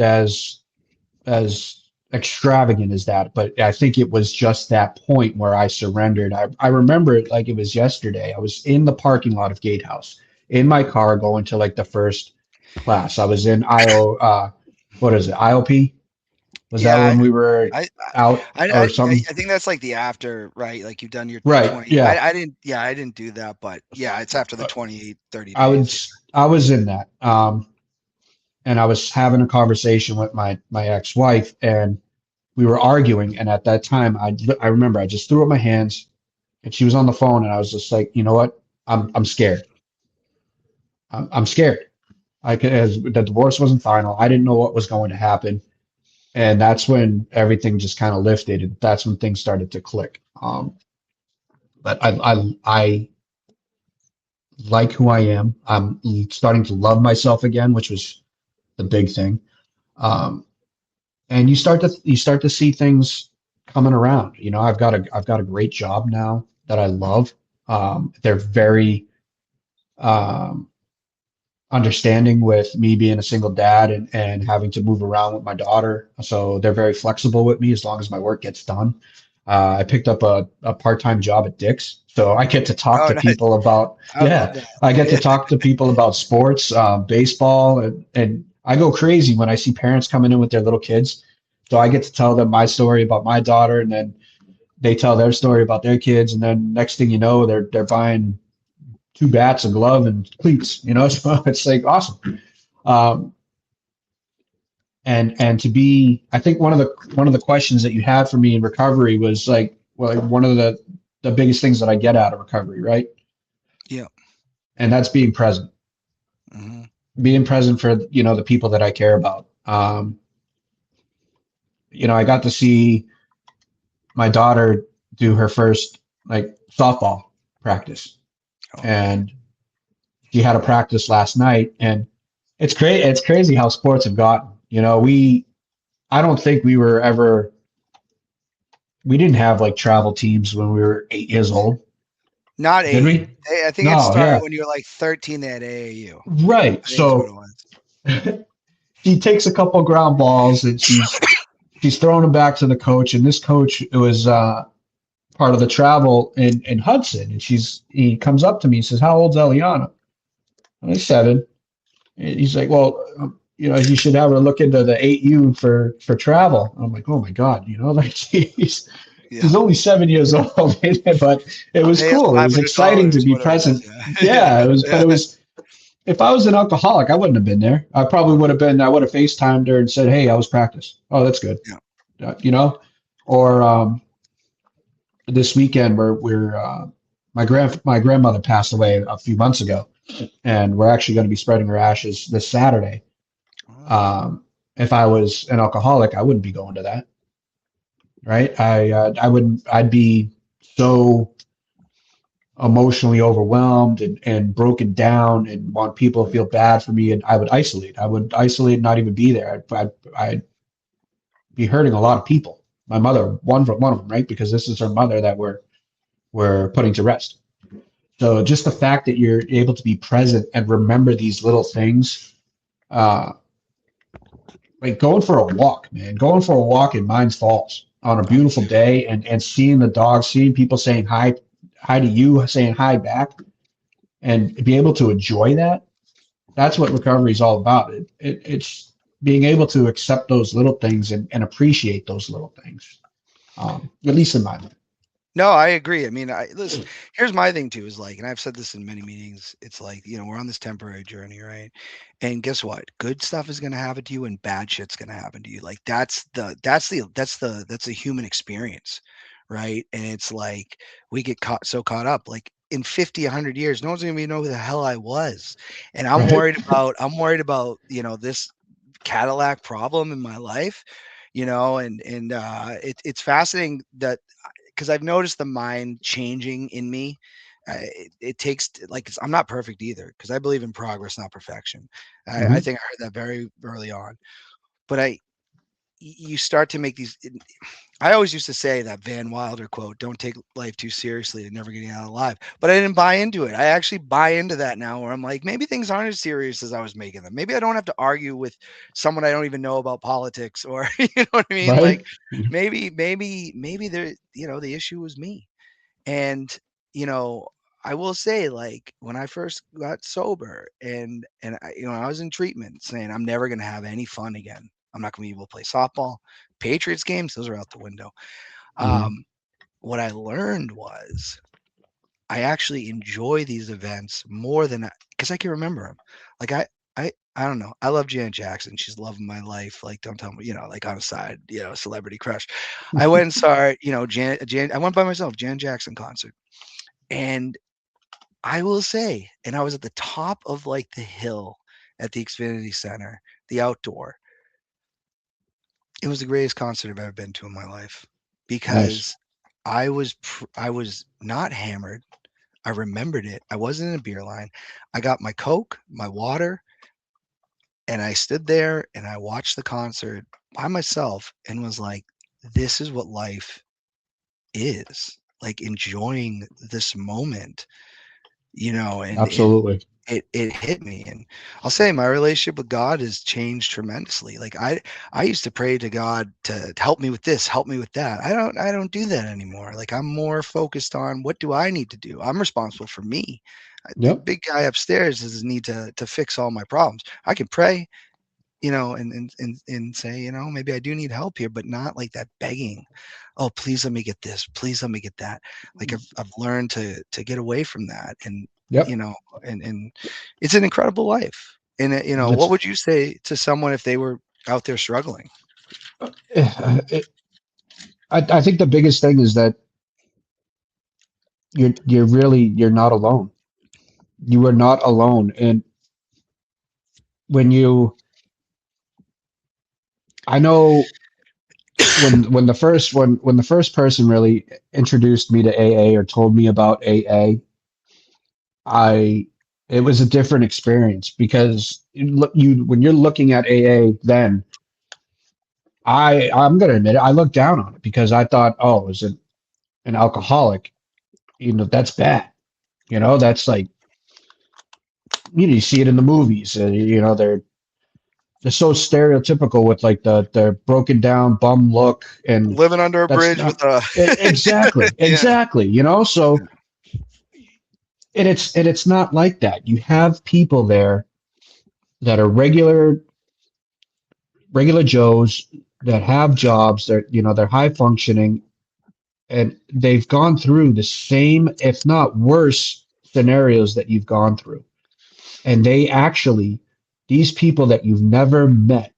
as extravagant as that, but I think it was just that point where I surrendered. I remember it like it was yesterday. I was in the parking lot of Gatehouse in my car going to like the first class. I was in what is it, IOP? Was that when we were out or something? I think that's like the after, right? Like you've done your Right, 20. yeah. I didn't do that, but yeah, it's after the 28, 30 days. I was in that. And I was having a conversation with my ex-wife, and we were arguing. And at that time, I remember I just threw up my hands, and she was on the phone, and I was just like, you know what? I'm scared. I'm scared. As the divorce wasn't final. I didn't know what was going to happen. And that's when everything just kind of lifted, and that's when things started to click. But I like who I am. I'm starting to love myself again, which was the big thing. And you start to see things coming around. I've got a great job now that I love. They're very understanding with me being a single dad, and having to move around with my daughter. So they're very flexible with me as long as my work gets done. I picked up a part-time job at Dick's, so I get to talk to people about, I get to talk to people about sports, baseball, and I go crazy when I see parents coming in with their little kids. So I get to tell them my story about my daughter, and then they tell their story about their kids, and then next thing you know, they're buying 2 bats, a glove, and cleats. So it's like awesome. And to be, I think one of the questions that you had for me in recovery was like, well, one of the biggest things that I get out of recovery, right? Yeah. And that's being present. Mm-hmm. Being present for the people that I care about. I got to see my daughter do her first like softball practice. And she had a practice last night, and it's great. It's crazy how sports have gotten. I don't think we didn't have like travel teams when we were 8 years old. Not 8. Did we? I think it started when you were like 13 at AAU. Right. So she takes a couple ground balls, and she's throwing them back to the coach, and this coach was part of the travel in Hudson, and he comes up to me and says, "How old's Eliana?" I'm 7. And he's like, "Well, you should have a look into the 8U for travel. I'm like, oh my God, like he's Yeah. only 7 years old, but it was Pay us cool. It was exciting to $500, be whatever it present. is. Yeah, but it was, if I was an alcoholic, I wouldn't have been there. I would have FaceTimed her and said, hey, I was practice. Oh, that's good. Yeah. Or this weekend my grandmother passed away a few months ago, and we're actually going to be spreading her ashes this Saturday. If I was an alcoholic, I wouldn't be going to that. Right. I wouldn't, I'd be so emotionally overwhelmed and broken down and want people to feel bad for me. And I would isolate, and not even be there. I'd be hurting a lot of people. My mother, one of them, right? Because this is her mother that we're putting to rest. So just the fact that you're able to be present and remember these little things, like going for a walk, man, going for a walk in Mines Falls on a beautiful day and seeing the dogs, seeing people saying hi to you, saying hi back, and be able to enjoy that. That's what recovery is all about. It's being able to accept those little things and appreciate those little things, at least in my mind. No, I agree. I mean, listen, here's my thing too, is like, and I've said this in many meetings, it's like, we're on this temporary journey, right? And guess what? Good stuff is going to happen to you and bad shit's going to happen to you. Like that's a human experience, right? And it's like, we get caught up, like in 50, 100 years, no one's going to even know who the hell I was. And I'm worried about, this Cadillac problem in my life, and it's fascinating that, because I've noticed the mind changing in me. It takes, like, I'm not perfect either, because I believe in progress, not perfection. I think I heard that very early on. But you start to make these. I always used to say that Van Wilder quote: "Don't take life too seriously and never getting out alive." But I didn't buy into it. I actually buy into that now, where I'm like, maybe things aren't as serious as I was making them. Maybe I don't have to argue with someone I don't even know about politics, or you know what I mean? Right? Like maybe there, the issue was me. And I will say, like, when I first got sober and I was in treatment, saying I'm never going to have any fun again. I'm not going to be able to play softball. Patriots games, those are out the window. What I learned was I actually enjoy these events more than, because I can remember them. Like I don't know. I love Janet Jackson. She's the love of my life. Like, don't tell me, like on a side, celebrity crush. I went and saw, Janet. I went by myself, Janet Jackson concert. And I will say, and I was at the top of like the hill at the Xfinity Center, the outdoor. It was the greatest concert I've ever been to in my life, because Nice. I was not hammered. I remembered it. I wasn't in a beer line. I got my Coke, my water, and I stood there and I watched the concert by myself and was like, this is what life is, like, enjoying this moment, and Absolutely. it hit me. And I'll say my relationship with God has changed tremendously. Like I used to pray to God to help me with this, help me with that. I don't do that anymore. Like, I'm more focused on, what do I need to do? I'm responsible for me. The Yep. big guy upstairs doesn't need to fix all my problems. I can pray, and say, maybe I do need help here, but not like that begging. Oh, please let me get this. Please let me get that. Like, I've learned to get away from that, and Yep. and it's an incredible life. And what would you say to someone if they were out there struggling? I think the biggest thing is that you're not alone. You are not alone. And when I know when the first person really introduced me to AA or told me about AA, it was a different experience, because when you're looking at AA then, I'm gonna admit it, I looked down on it because I thought, oh, is it an alcoholic? That's bad. That's like, you see it in the movies. They're so stereotypical with like the broken down bum look, and Living under a that's bridge not with a exactly yeah. So, and it's not like that. You have people there that are regular regular Joes that have jobs. They're high functioning, and they've gone through the same, if not worse, scenarios that you've gone through. And these people that you've never met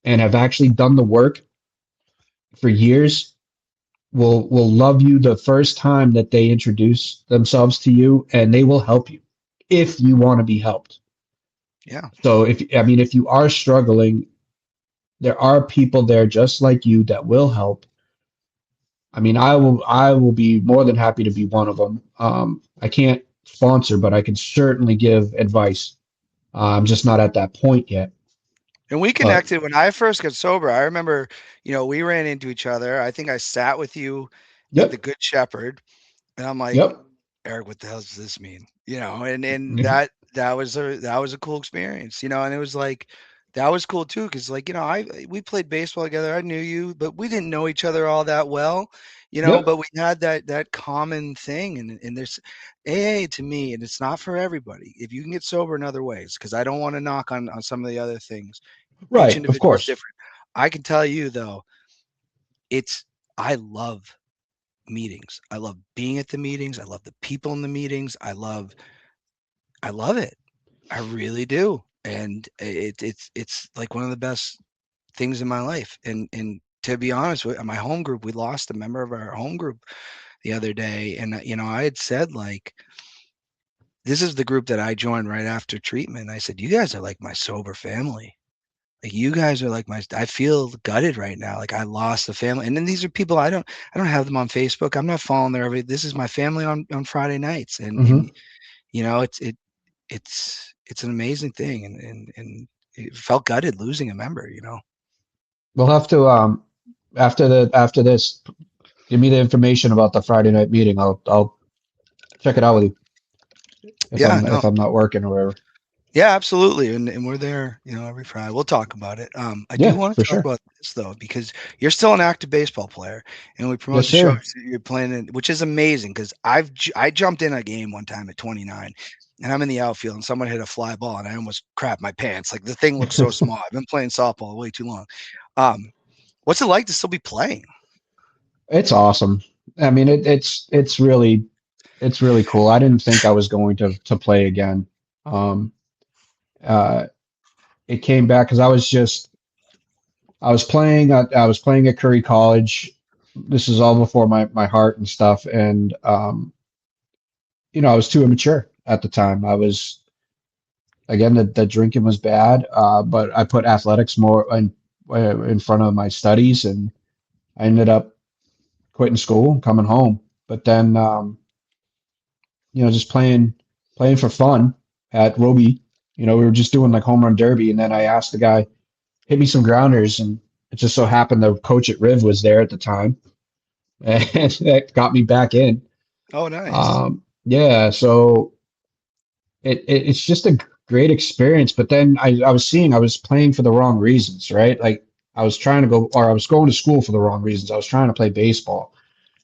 and have actually done the work for years will love you the first time that they introduce themselves to you, and they will help you if you want to be helped. Yeah. So if you are struggling, there are people there just like you that will help. I mean, I will be more than happy to be one of them. I can't sponsor, but I can certainly give advice. I'm just not at that point yet. And we But connected when I first got sober. I remember, we ran into each other. I think I sat with you at the yep, Good Shepherd, and I'm like, yep. Eric, what the hell does this mean? And Mhm. that was a cool experience, and it was like that was cool too, because we played baseball together. I knew you, but we didn't know each other all that well, Yep. but we had that common thing, and there's AA to me, and it's not for everybody. If you can get sober in other ways, because I don't want to knock on some of the other things. Each Right. Of individual is course. different. I can tell you though, I love meetings. I love being at the meetings. I love the people in the meetings. I love it. I really do. And it's like one of the best things in my life. And to be honest with my home group, we lost a member of our home group the other day. And I had said, like, this is the group that I joined right after treatment. I said, you guys are like my sober family. Like, you guys are like I feel gutted right now. Like, I lost a family. And then these are people I don't have them on Facebook. I'm not following this is my family on Friday nights. And Hmm. it's an amazing thing. And it felt gutted losing a member. We'll have to after this, give me the information about the Friday night meeting. I'll check it out with you if Yeah, I'm no. if I'm not working or whatever. Yeah, absolutely. And we're there, every Friday. We'll talk about it. I do Yeah, want for to talk sure. about this though, because you're still an active baseball player, and we promote Yes, the show. sir. You're playing it, which is amazing, because I jumped in a game one time at 29, and I'm in the outfield, and someone hit a fly ball, and I almost crapped my pants. Like, the thing looks so small. I've been playing softball way too long. What's it like to still be playing? It's awesome. I mean, it's really cool. I didn't think I was going to play again. Um, uh, it came back because I was playing at Curry College. This is all before my heart and stuff, and I was too immature at the time. I was again the drinking was bad, but I put athletics more in front of my studies, and I ended up quitting school and coming home. But then just playing for fun at Roby. We were just doing like home run derby, and then I asked the guy, hit me some grounders, and it just so happened the coach at Riv was there at the time, and that got me back in. Oh, nice. Yeah, so it's just a great experience. But then I was seeing I was playing for the wrong reasons, right? Like, I was trying to go, or I was going to school for the wrong reasons. I was trying to play baseball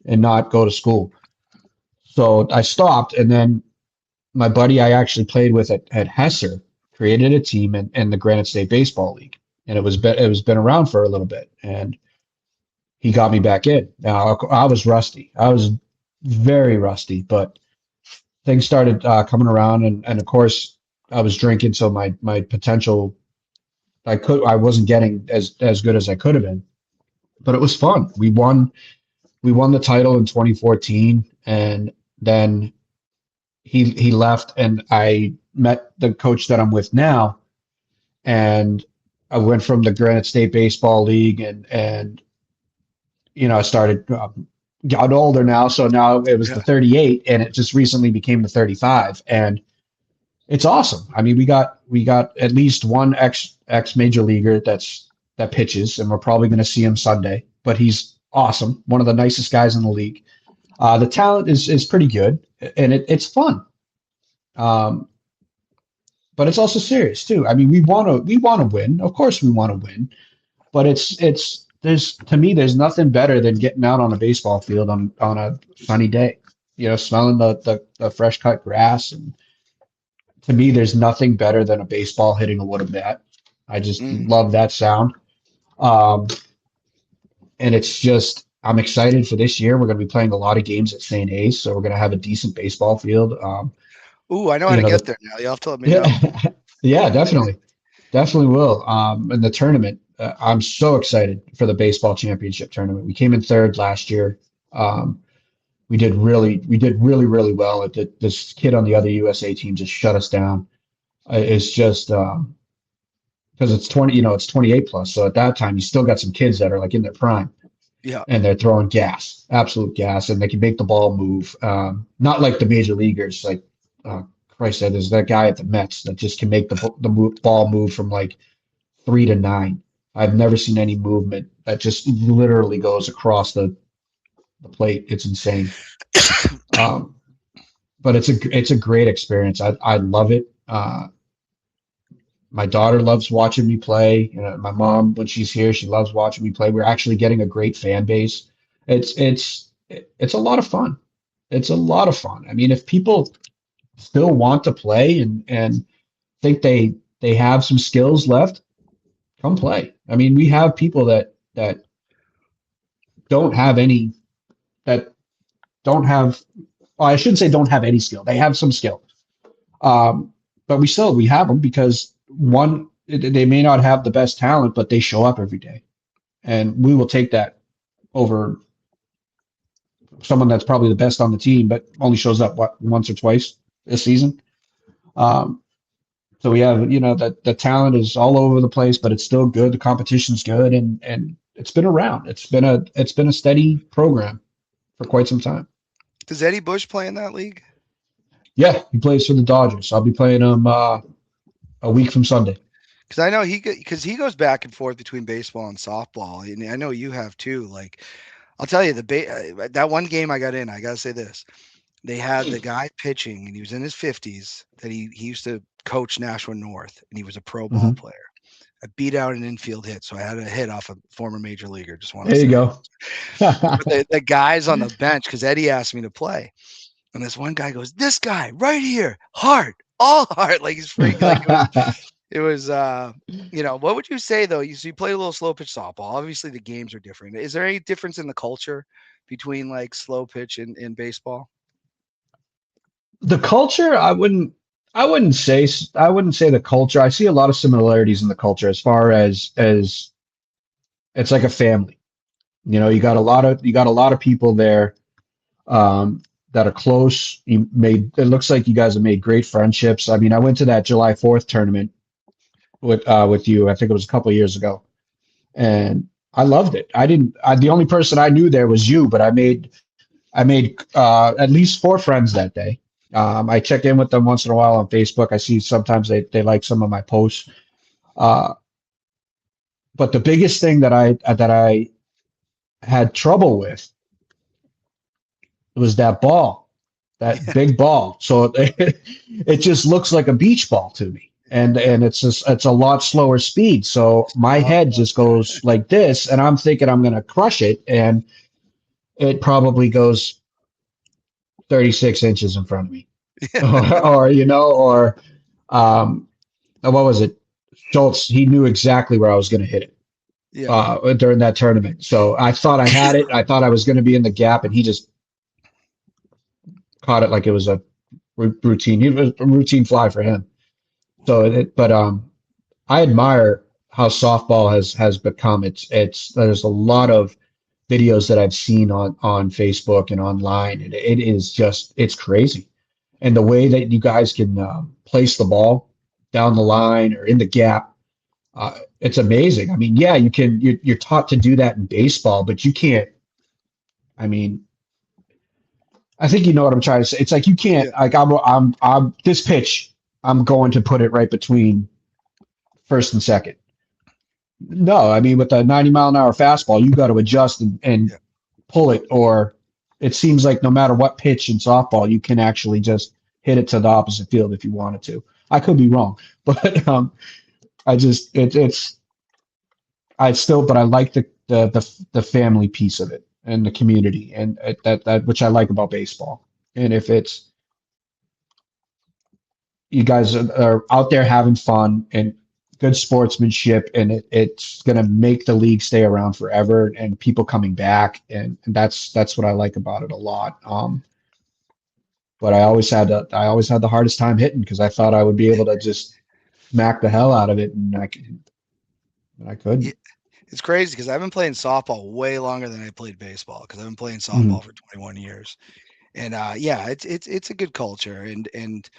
and not go to school. So I stopped, and then my buddy I actually played with at Hesser created a team in the Granite State Baseball League, and it was been around for a little bit, and he got me back in. Now I was rusty. I was very rusty, but things started coming around, and of course I was drinking, so my potential I wasn't getting as good as I could have been, but it was fun. We won the title in 2014, and then he left, and I met the coach that I'm with now, and I went from the Granite State Baseball League, and I started got older now, so now it was the Yeah. 38, and it just recently became the 35, and it's awesome. I mean, we got at least one ex major leaguer that pitches, and we're probably going to see him Sunday. But he's awesome, one of the nicest guys in the league. The talent is pretty good, and it's fun. Um, but it's also serious too. I mean, we want to win. Of course, we want to win. But there's to me there's nothing better than getting out on a baseball field on a sunny day. Smelling the fresh cut grass, and to me there's nothing better than a baseball hitting a wooden bat. I just Mm. love that sound. And it's just, I'm excited for this year. We're going to be playing a lot of games at St. A's, so we're going to have a decent baseball field. Ooh, I know how You to know, get there now. You'll have to let me know. yeah, yeah, definitely. Definitely will. And the tournament, I'm so excited for the baseball championship tournament. We came in third last year. Um, we did really, really well. This kid on the other USA team just shut us down. It's just because it's 20, it's 28 plus. So at that time, you still got some kids that are like in their prime Yeah. and they're throwing gas, absolute gas, and they can make the ball move. Not like the major leaguers, like Christ said, there's that guy at the Mets that just can make the ball move from like 3 to 9. I've never seen any movement that just literally goes across the plate. It's insane. Um, but it's a great experience. I love it. My daughter loves watching me play. My mom, when she's here, she loves watching me play. We're actually getting a great fan base. It's a lot of fun. It's a lot of fun. I mean, if people still want to play and think they have some skills left, come play. I mean, we have people that don't have any that don't have. Well, I shouldn't say don't have any skill. They have some skill, but we have them because one, they may not have the best talent, but they show up every day, and we will take that over someone that's probably the best on the team, but only shows up once or twice this season. Um, so we have, that the talent is all over the place, but it's still good. The competition's good, and it's been around. It's been a steady program for quite some time. Does Eddie Bush play in that league? Yeah, he plays for the Dodgers. I'll be playing him a week from Sunday. Because I know he goes back and forth between baseball and softball, and I know you have too. Like, I'll tell you, that one game I got in, I gotta say this: they had the guy pitching, and he was in his 50s. That he used to coach Nashua North, and he was a pro ball player. I beat out an infield hit, so I had a hit off a former major leaguer. Just want to There say, you go. the guys on the bench, because Eddie asked me to play, and this one guy goes, "This guy right here, heart, all heart," like he's freaking. Like it was what would you say though? You play a little slow pitch softball. Obviously, the games are different. Is there any difference in the culture between like slow pitch and baseball? The culture, I wouldn't say the culture. I see a lot of similarities in the culture as far as it's like a family. You got a lot of people there that are close. It looks like you guys have made great friendships. I mean, I went to that July 4th tournament with you. I think it was a couple of years ago, and I loved it. The only person I knew there was you, but I made at least 4 friends that day. I check in with them once in a while on Facebook. I see sometimes they like some of my posts. But the biggest thing that I had trouble with was that ball, that big ball. So it just looks like a beach ball to me. And it's a lot slower speed. So my head just goes like this, and I'm thinking I'm going to crush it, and it probably goes 36 inches in front of me. or what was it? Schultz, he knew exactly where I was going to hit it during that tournament. So I thought I had it. I thought I was going to be in the gap, and he just caught it like it was a routine. It was a routine fly for him. But I admire how softball has become. There's a lot of videos that I've seen on Facebook and online, and it is just, it's crazy. And the way that you guys can place the ball down the line or in the gap, it's amazing. I mean, yeah, you're taught to do that in baseball, but you can't. I mean, I think you know what I'm trying to say. It's like you can't. Like I'm this pitch, I'm going to put it right between first and second. No, I mean with a 90-mile-an-hour fastball, you got to adjust and pull it, or it seems like no matter what pitch in softball, you can actually just hit it to the opposite field if you wanted to. I could be wrong, but I just but I like the family piece of it and the community, and that which I like about baseball. And if you guys are out there having fun and good sportsmanship, and it's going to make the league stay around forever and people coming back. And that's what I like about it a lot. But I always had the hardest time hitting because I thought I would be able to just smack the hell out of it, and I couldn't. It's crazy because I've been playing softball way longer than I played baseball because I've been playing Mm-hmm. softball for 21 years. And yeah, it's a good culture. And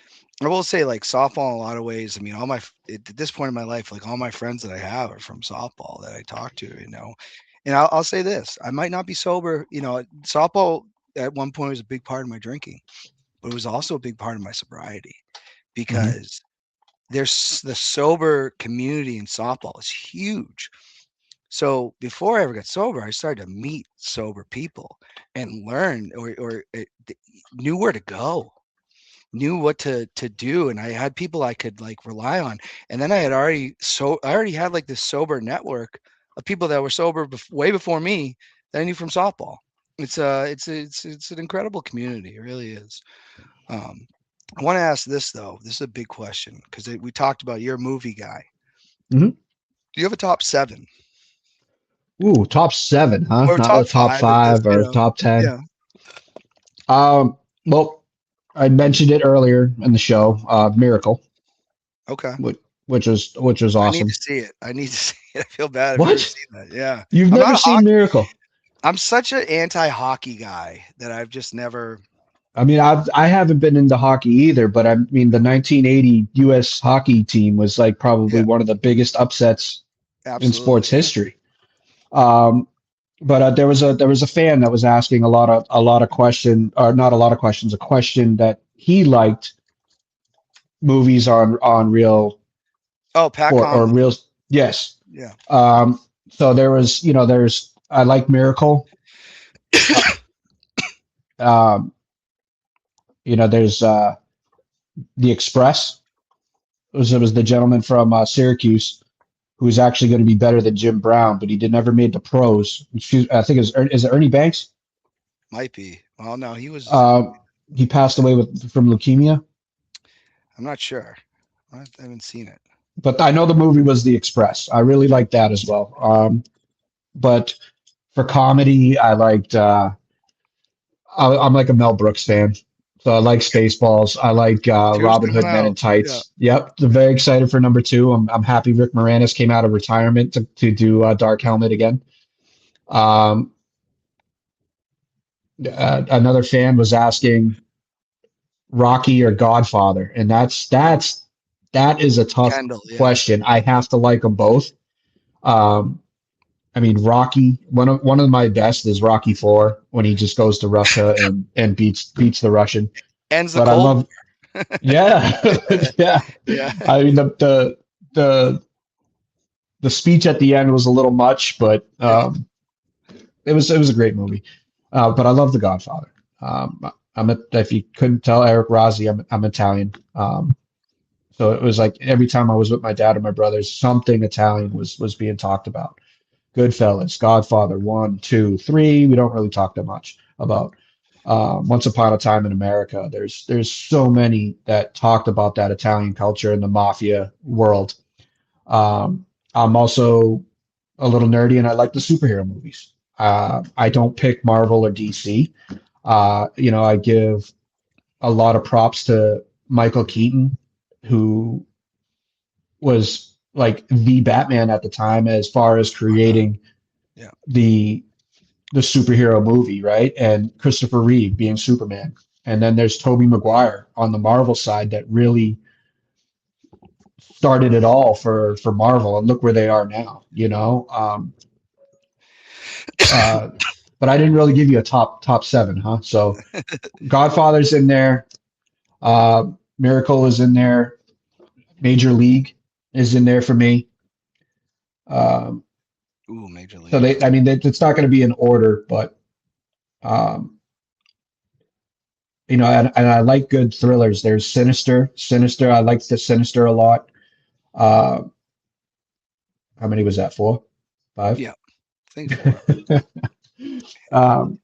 I will say, like, softball in a lot of ways, I mean, at this point in my life, like, all my friends that I have are from softball that I talk to, you know. And I'll say this, I might not be sober, you know. Softball at one point was a big part of my drinking, but it was also a big part of my sobriety because there's the sober community in softball is huge. So before I ever got sober, I started to meet sober people and learn or knew where to go, knew what to do, and I had people I could, like, rely on. And then I already had, like, this sober network of people that were sober way before me that I knew from softball. It's an incredible community. It really is. I want to ask this though. This is a big question because we talked about you're a movie guy. Mm-hmm. Do you have a top 7? Ooh, top 7, huh? Or Not the top top 5 if this, 5 or top 10. yeah. Well, I mentioned it earlier in the show, Miracle, Okay. which was I need awesome. to see it. I need to see it. I feel bad. I've What? never seen that. Yeah. You've I'm never not a seen hockey. Miracle? I'm such an anti-hockey guy that I've just never. I mean, I haven't been into hockey either, but I mean, the 1980 U.S. hockey team was like probably Yeah, one of the biggest upsets in absolutely. sports history. But there was a fan that was asking a lot of question, or not a lot of questions, a question that he liked movies on real Oh, Pat or Conley. real, yes. Yeah. So there's I like Miracle. There's The Express. It was the gentleman from Syracuse who's actually going to be better than Jim Brown, but he never made the pros. I think is it Ernie Banks? Might be. Well, no, he was. He passed away from leukemia. I'm not sure. I haven't seen it. But I know the movie was The Express. I really liked that as well. But for comedy, I liked. I'm like a Mel Brooks fan, so I like Spaceballs. I like Two's Robin coming Hood Men in out. Yeah. Tights. Yep, I'm very excited for number 2. I'm happy Rick Moranis came out of retirement to do Dark Helmet again. Another fan was asking Rocky or Godfather, and that is a tough Kendall, yeah. question. I have to like them both. I mean, Rocky. One of my best is Rocky 4 when he just goes to Russia and beats the Russian. Ends the But I Cold love, yeah, yeah. Yeah. I mean the speech at the end was a little much, but it was a great movie. But I love The Godfather. If you couldn't tell, Erik Rozzi, I'm Italian. So it was like every time I was with my dad or my brothers, something Italian was being talked about. Goodfellas, Godfather 1, 2, 3. We don't really talk that much about. Once Upon a Time in America. There's so many that talked about that Italian culture and the mafia world. I'm also a little nerdy, and I like the superhero movies. I don't pick Marvel or DC. I give a lot of props to Michael Keaton, who was like the Batman at the time as far as creating the superhero movie, right? And Christopher Reeve being Superman. And then there's Tobey Maguire on the Marvel side that really started it all for Marvel, and look where they are now, but I didn't really give you a top 7, huh? So Godfather's in there, Miracle is in there, Major League is in there for me. Major League. So it's not going to be in order, but and I like good thrillers. There's Sinister. I like the Sinister a lot. How many was that? 4? 5? Yeah, I think 4.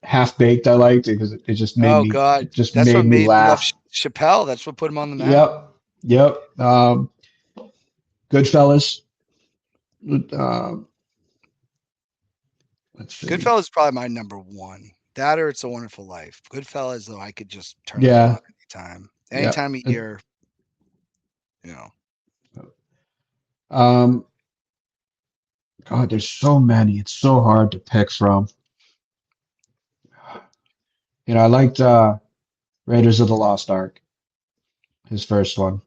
Half Baked I liked because it just made me God, just that's made what me made me love laugh. Chappelle. That's what put him on the map. Yep. Goodfellas. Let's see. Goodfellas is probably my number one. That or It's a Wonderful Life. Goodfellas, though, I could just turn that on anytime. Any time of year, you know. God, there's so many. It's so hard to pick from. You know, I liked Raiders of the Lost Ark, his first one.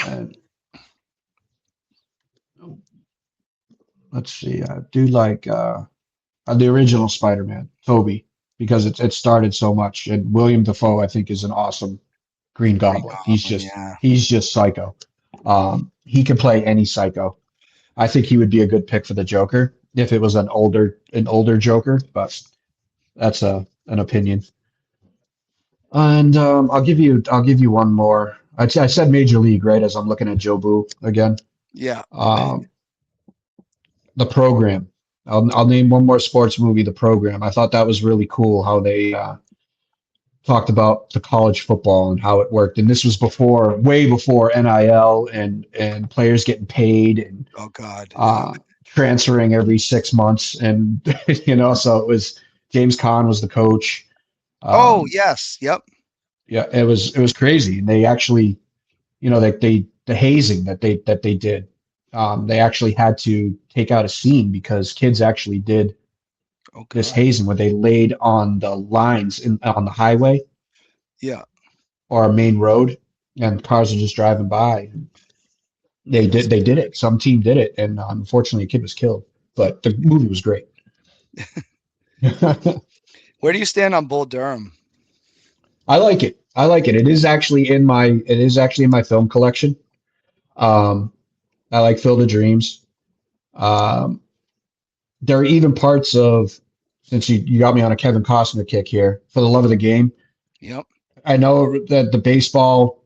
And let's see, I do like the original Spider-Man, Tobey, because it started so much. And William Dafoe, I think, is an awesome Green Goblin. He's just psycho. He can play any psycho. I think he would be a good pick for the Joker if it was an older Joker, but that's an opinion. And I'll give you one more. I said Major League, right? As I'm looking at Joe Boo again. Yeah. The Program. I'll name one more sports movie, The Program. I thought that was really cool how they talked about the college football and how it worked. And this was way before NIL and players getting paid and oh god, transferring every 6 months. And you know, so it was James Caan was the coach. Oh yes, yep. Yeah, it was crazy. And they actually, you know, the hazing that they did. They actually had to take out a scene because kids actually did this hazing where they laid on the lines on the highway, or a main road, and cars are just driving by. They did it. Some team did it, and unfortunately, a kid was killed. But the movie was great. Where do you stand on Bull Durham? I like it. It is actually in my film collection. I like Field of Dreams. There are even parts of, since you got me on a Kevin Costner kick here, For the Love of the Game. Yep. I know that the baseball,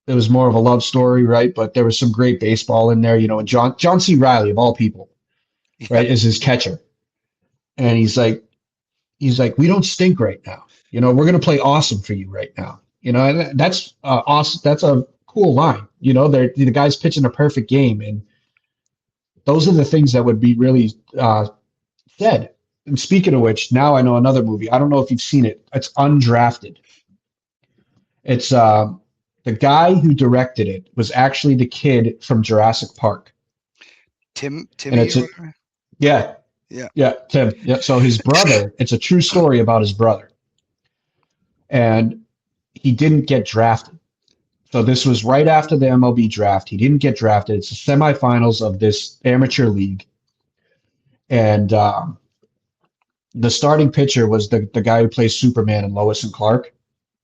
it was more of a love story, right? But there was some great baseball in there, you know, and John C. Reilly, of all people, right, is his catcher. And he's like, we don't stink right now. You know, we're going to play awesome for you right now. You know, and that's awesome. That's a cool line. You know, the guy's pitching a perfect game. And those are the things that would be really said. And speaking of which, now I know another movie. I don't know if you've seen it. It's Undrafted. It's the guy who directed it was actually the kid from Jurassic Park. Timmy. Yeah, Tim. Yeah. So his brother. It's a true story about his brother, and he didn't get drafted. So this was right after the MLB draft. He didn't get drafted. It's the semifinals of this amateur league, and the starting pitcher was the guy who plays Superman in Lois and Clark.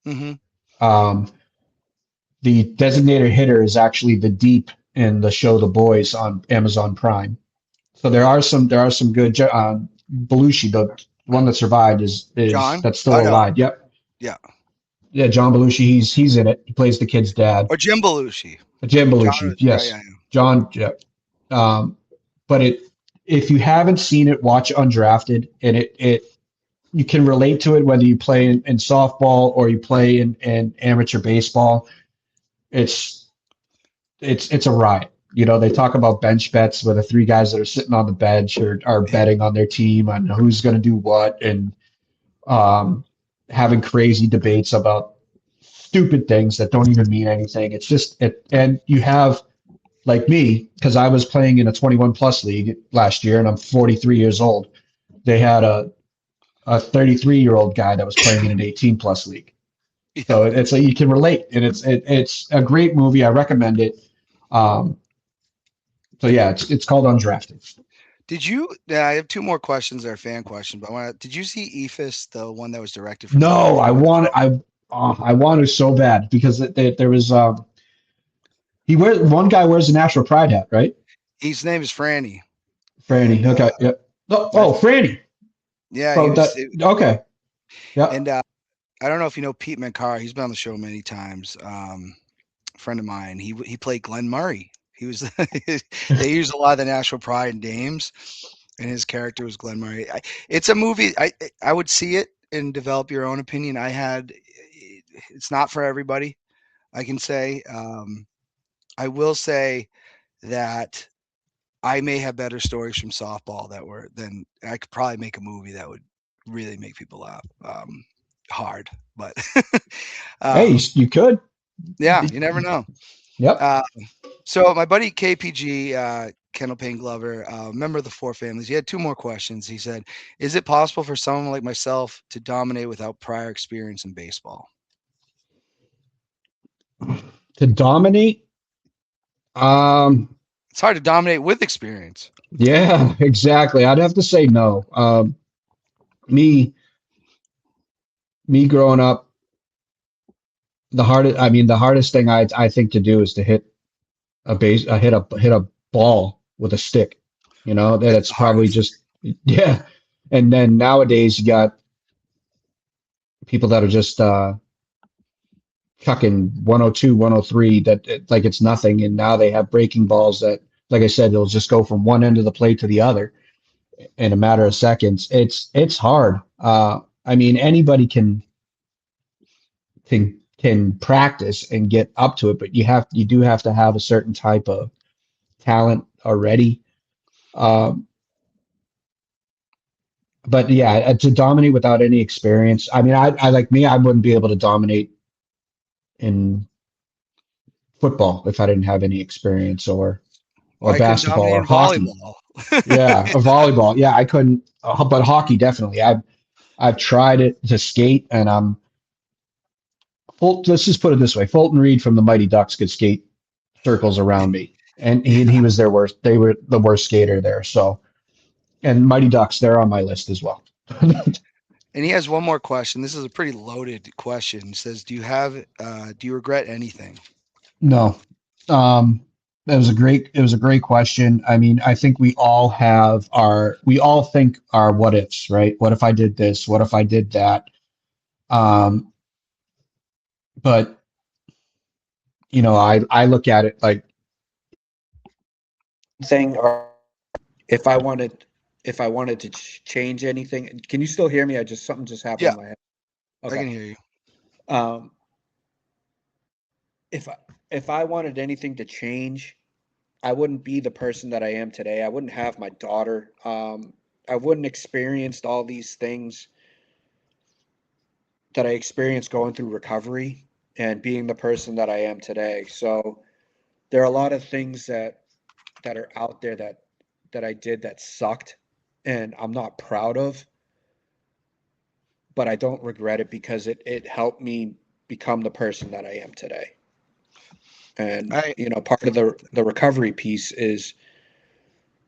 Mm-hmm. The designated hitter is actually the Deep in the show The Boys on Amazon Prime. So there are some good. Belushi, the one that survived, is John? That's still alive. Yep. Yeah, John Belushi. He's in it. He plays the kid's dad. Or Jim Belushi. Jim Belushi. Yes. Yeah. John. Yeah. But if you haven't seen it, watch Undrafted, and you can relate to it whether you play in softball or you play in amateur baseball. It's a riot. You know, they talk about bench bets where the three guys that are sitting on the bench are betting on their team on who's going to do what, and having crazy debates about stupid things that don't even mean anything. It's just and you have, like me, because I was playing in a 21 plus league last year and I'm 43 years old. They had a 33-year-old guy that was playing in an 18 plus league. So it's you can relate, and it's a great movie. I recommend it. So yeah, it's called Undrafted. Did you? I have two more questions. They're fan questions, but did you see EFIS, the one that was directed? No, I want to so bad because there was one guy wears a National Pride hat, right? His name is Franny. Franny. Okay. Yeah. Franny. Yeah. Okay. Yeah. And I don't know if you know Pete Mankar. He's been on the show many times. Friend of mine. He played Glenn Murray. He was. They used a lot of the National Pride names, and his character was Glenn Murray. It's a movie. I would see it and develop your own opinion. It's not for everybody, I can say. I will say that I may have better stories from softball than I could probably make a movie that would really make people laugh. Hard, but Hey, you could. yeah, you never know. Yep. So my buddy KPG, Kendall Payne Glover, member of the Four Families, he had two more questions. He said, "Is it possible for someone like myself to dominate without prior experience in baseball?" To dominate? It's hard to dominate with experience. Yeah, exactly. I'd have to say no. Me, me growing up, the hardest thing I think to do is to hit hit a ball with a stick. You know, It's that's the probably hardest. just, yeah. And then nowadays you got people that are just chucking 102, 103 like it's nothing. And now they have breaking balls that, like I said, they'll just go from one end of the plate to the other in a matter of seconds. It's hard. I mean, anybody can practice and get up to it, but you do have to have a certain type of talent already. Um, but yeah, to dominate without any experience. I mean, I like me, I wouldn't be able to dominate in football if I didn't have any experience, or I couldn't basketball dominate or in hockey. volleyball. Yeah, or volleyball. Yeah, I couldn't, but hockey definitely. I've tried it to skate, and let's just put it this way: Fulton Reed from the Mighty Ducks could skate circles around me, and he was their worst. They were the worst skater there. So, and Mighty Ducks, they're on my list as well. And he has one more question. This is a pretty loaded question. He says, "Do you regret anything?" No, it was a great question. I mean, I think we all think our what ifs, right? What if I did this? What if I did that? Um, but I look at it like thing, or if I wanted to change anything. Can you still hear me? Something just happened Yeah, in my head. I Okay. can hear you. Um, if I, if I wanted anything to change, I wouldn't be the person that I am today. I wouldn't have my daughter. I wouldn't experienced all these things that I experienced going through recovery and being the person that I am today. So there are a lot of things that are out there that I did that sucked and I'm not proud of, but I don't regret it because it helped me become the person that I am today. And I part of the recovery piece is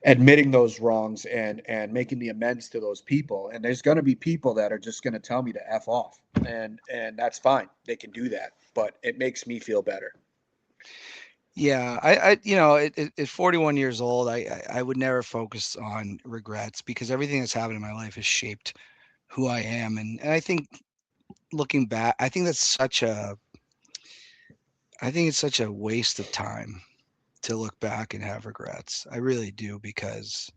admitting those wrongs and making the amends to those people. And there's going to be people that are just going to tell me to F off, and that's fine. They can do that, but it makes me feel better. Yeah, at 41 years old, I would never focus on regrets because everything that's happened in my life has shaped who I am. And I think looking back, I think it's such a waste of time to look back and have regrets. I really do because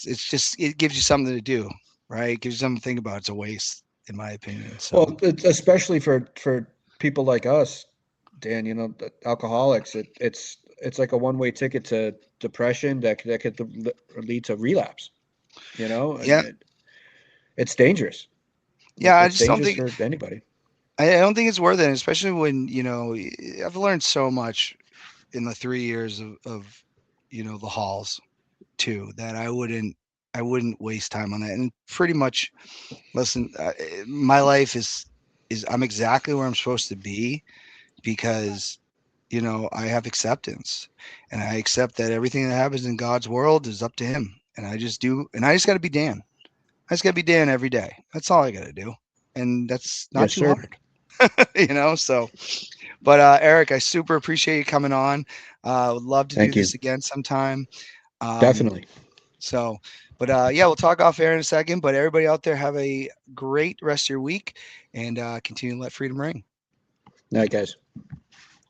it's just it gives you something to do, right? It gives you something to think about. It's a waste, in my opinion. So Well, especially for people like us, Dan, the alcoholics, it's like a one-way ticket to depression that could lead to relapse, and yeah, it's dangerous. yeah. I It's just don't dangerous think for anybody. I don't think it's worth it, especially when I've learned so much in the 3 years of the halls too that I wouldn't waste time on that. And pretty much, listen, my life is I'm exactly where I'm supposed to be because I have acceptance, and I accept that everything that happens in God's world is up to Him, and I just do, and I just got to be Dan. I just got to be Dan every day. That's all I got to do, and that's not Yes, too sir. hard, So, but Erik, I super appreciate you coming on. Would love to do Thank you. this again sometime. Um, Definitely. so, but yeah, we'll talk off air in a second. But everybody out there, have a great rest of your week, and continue to let freedom ring. Night, guys.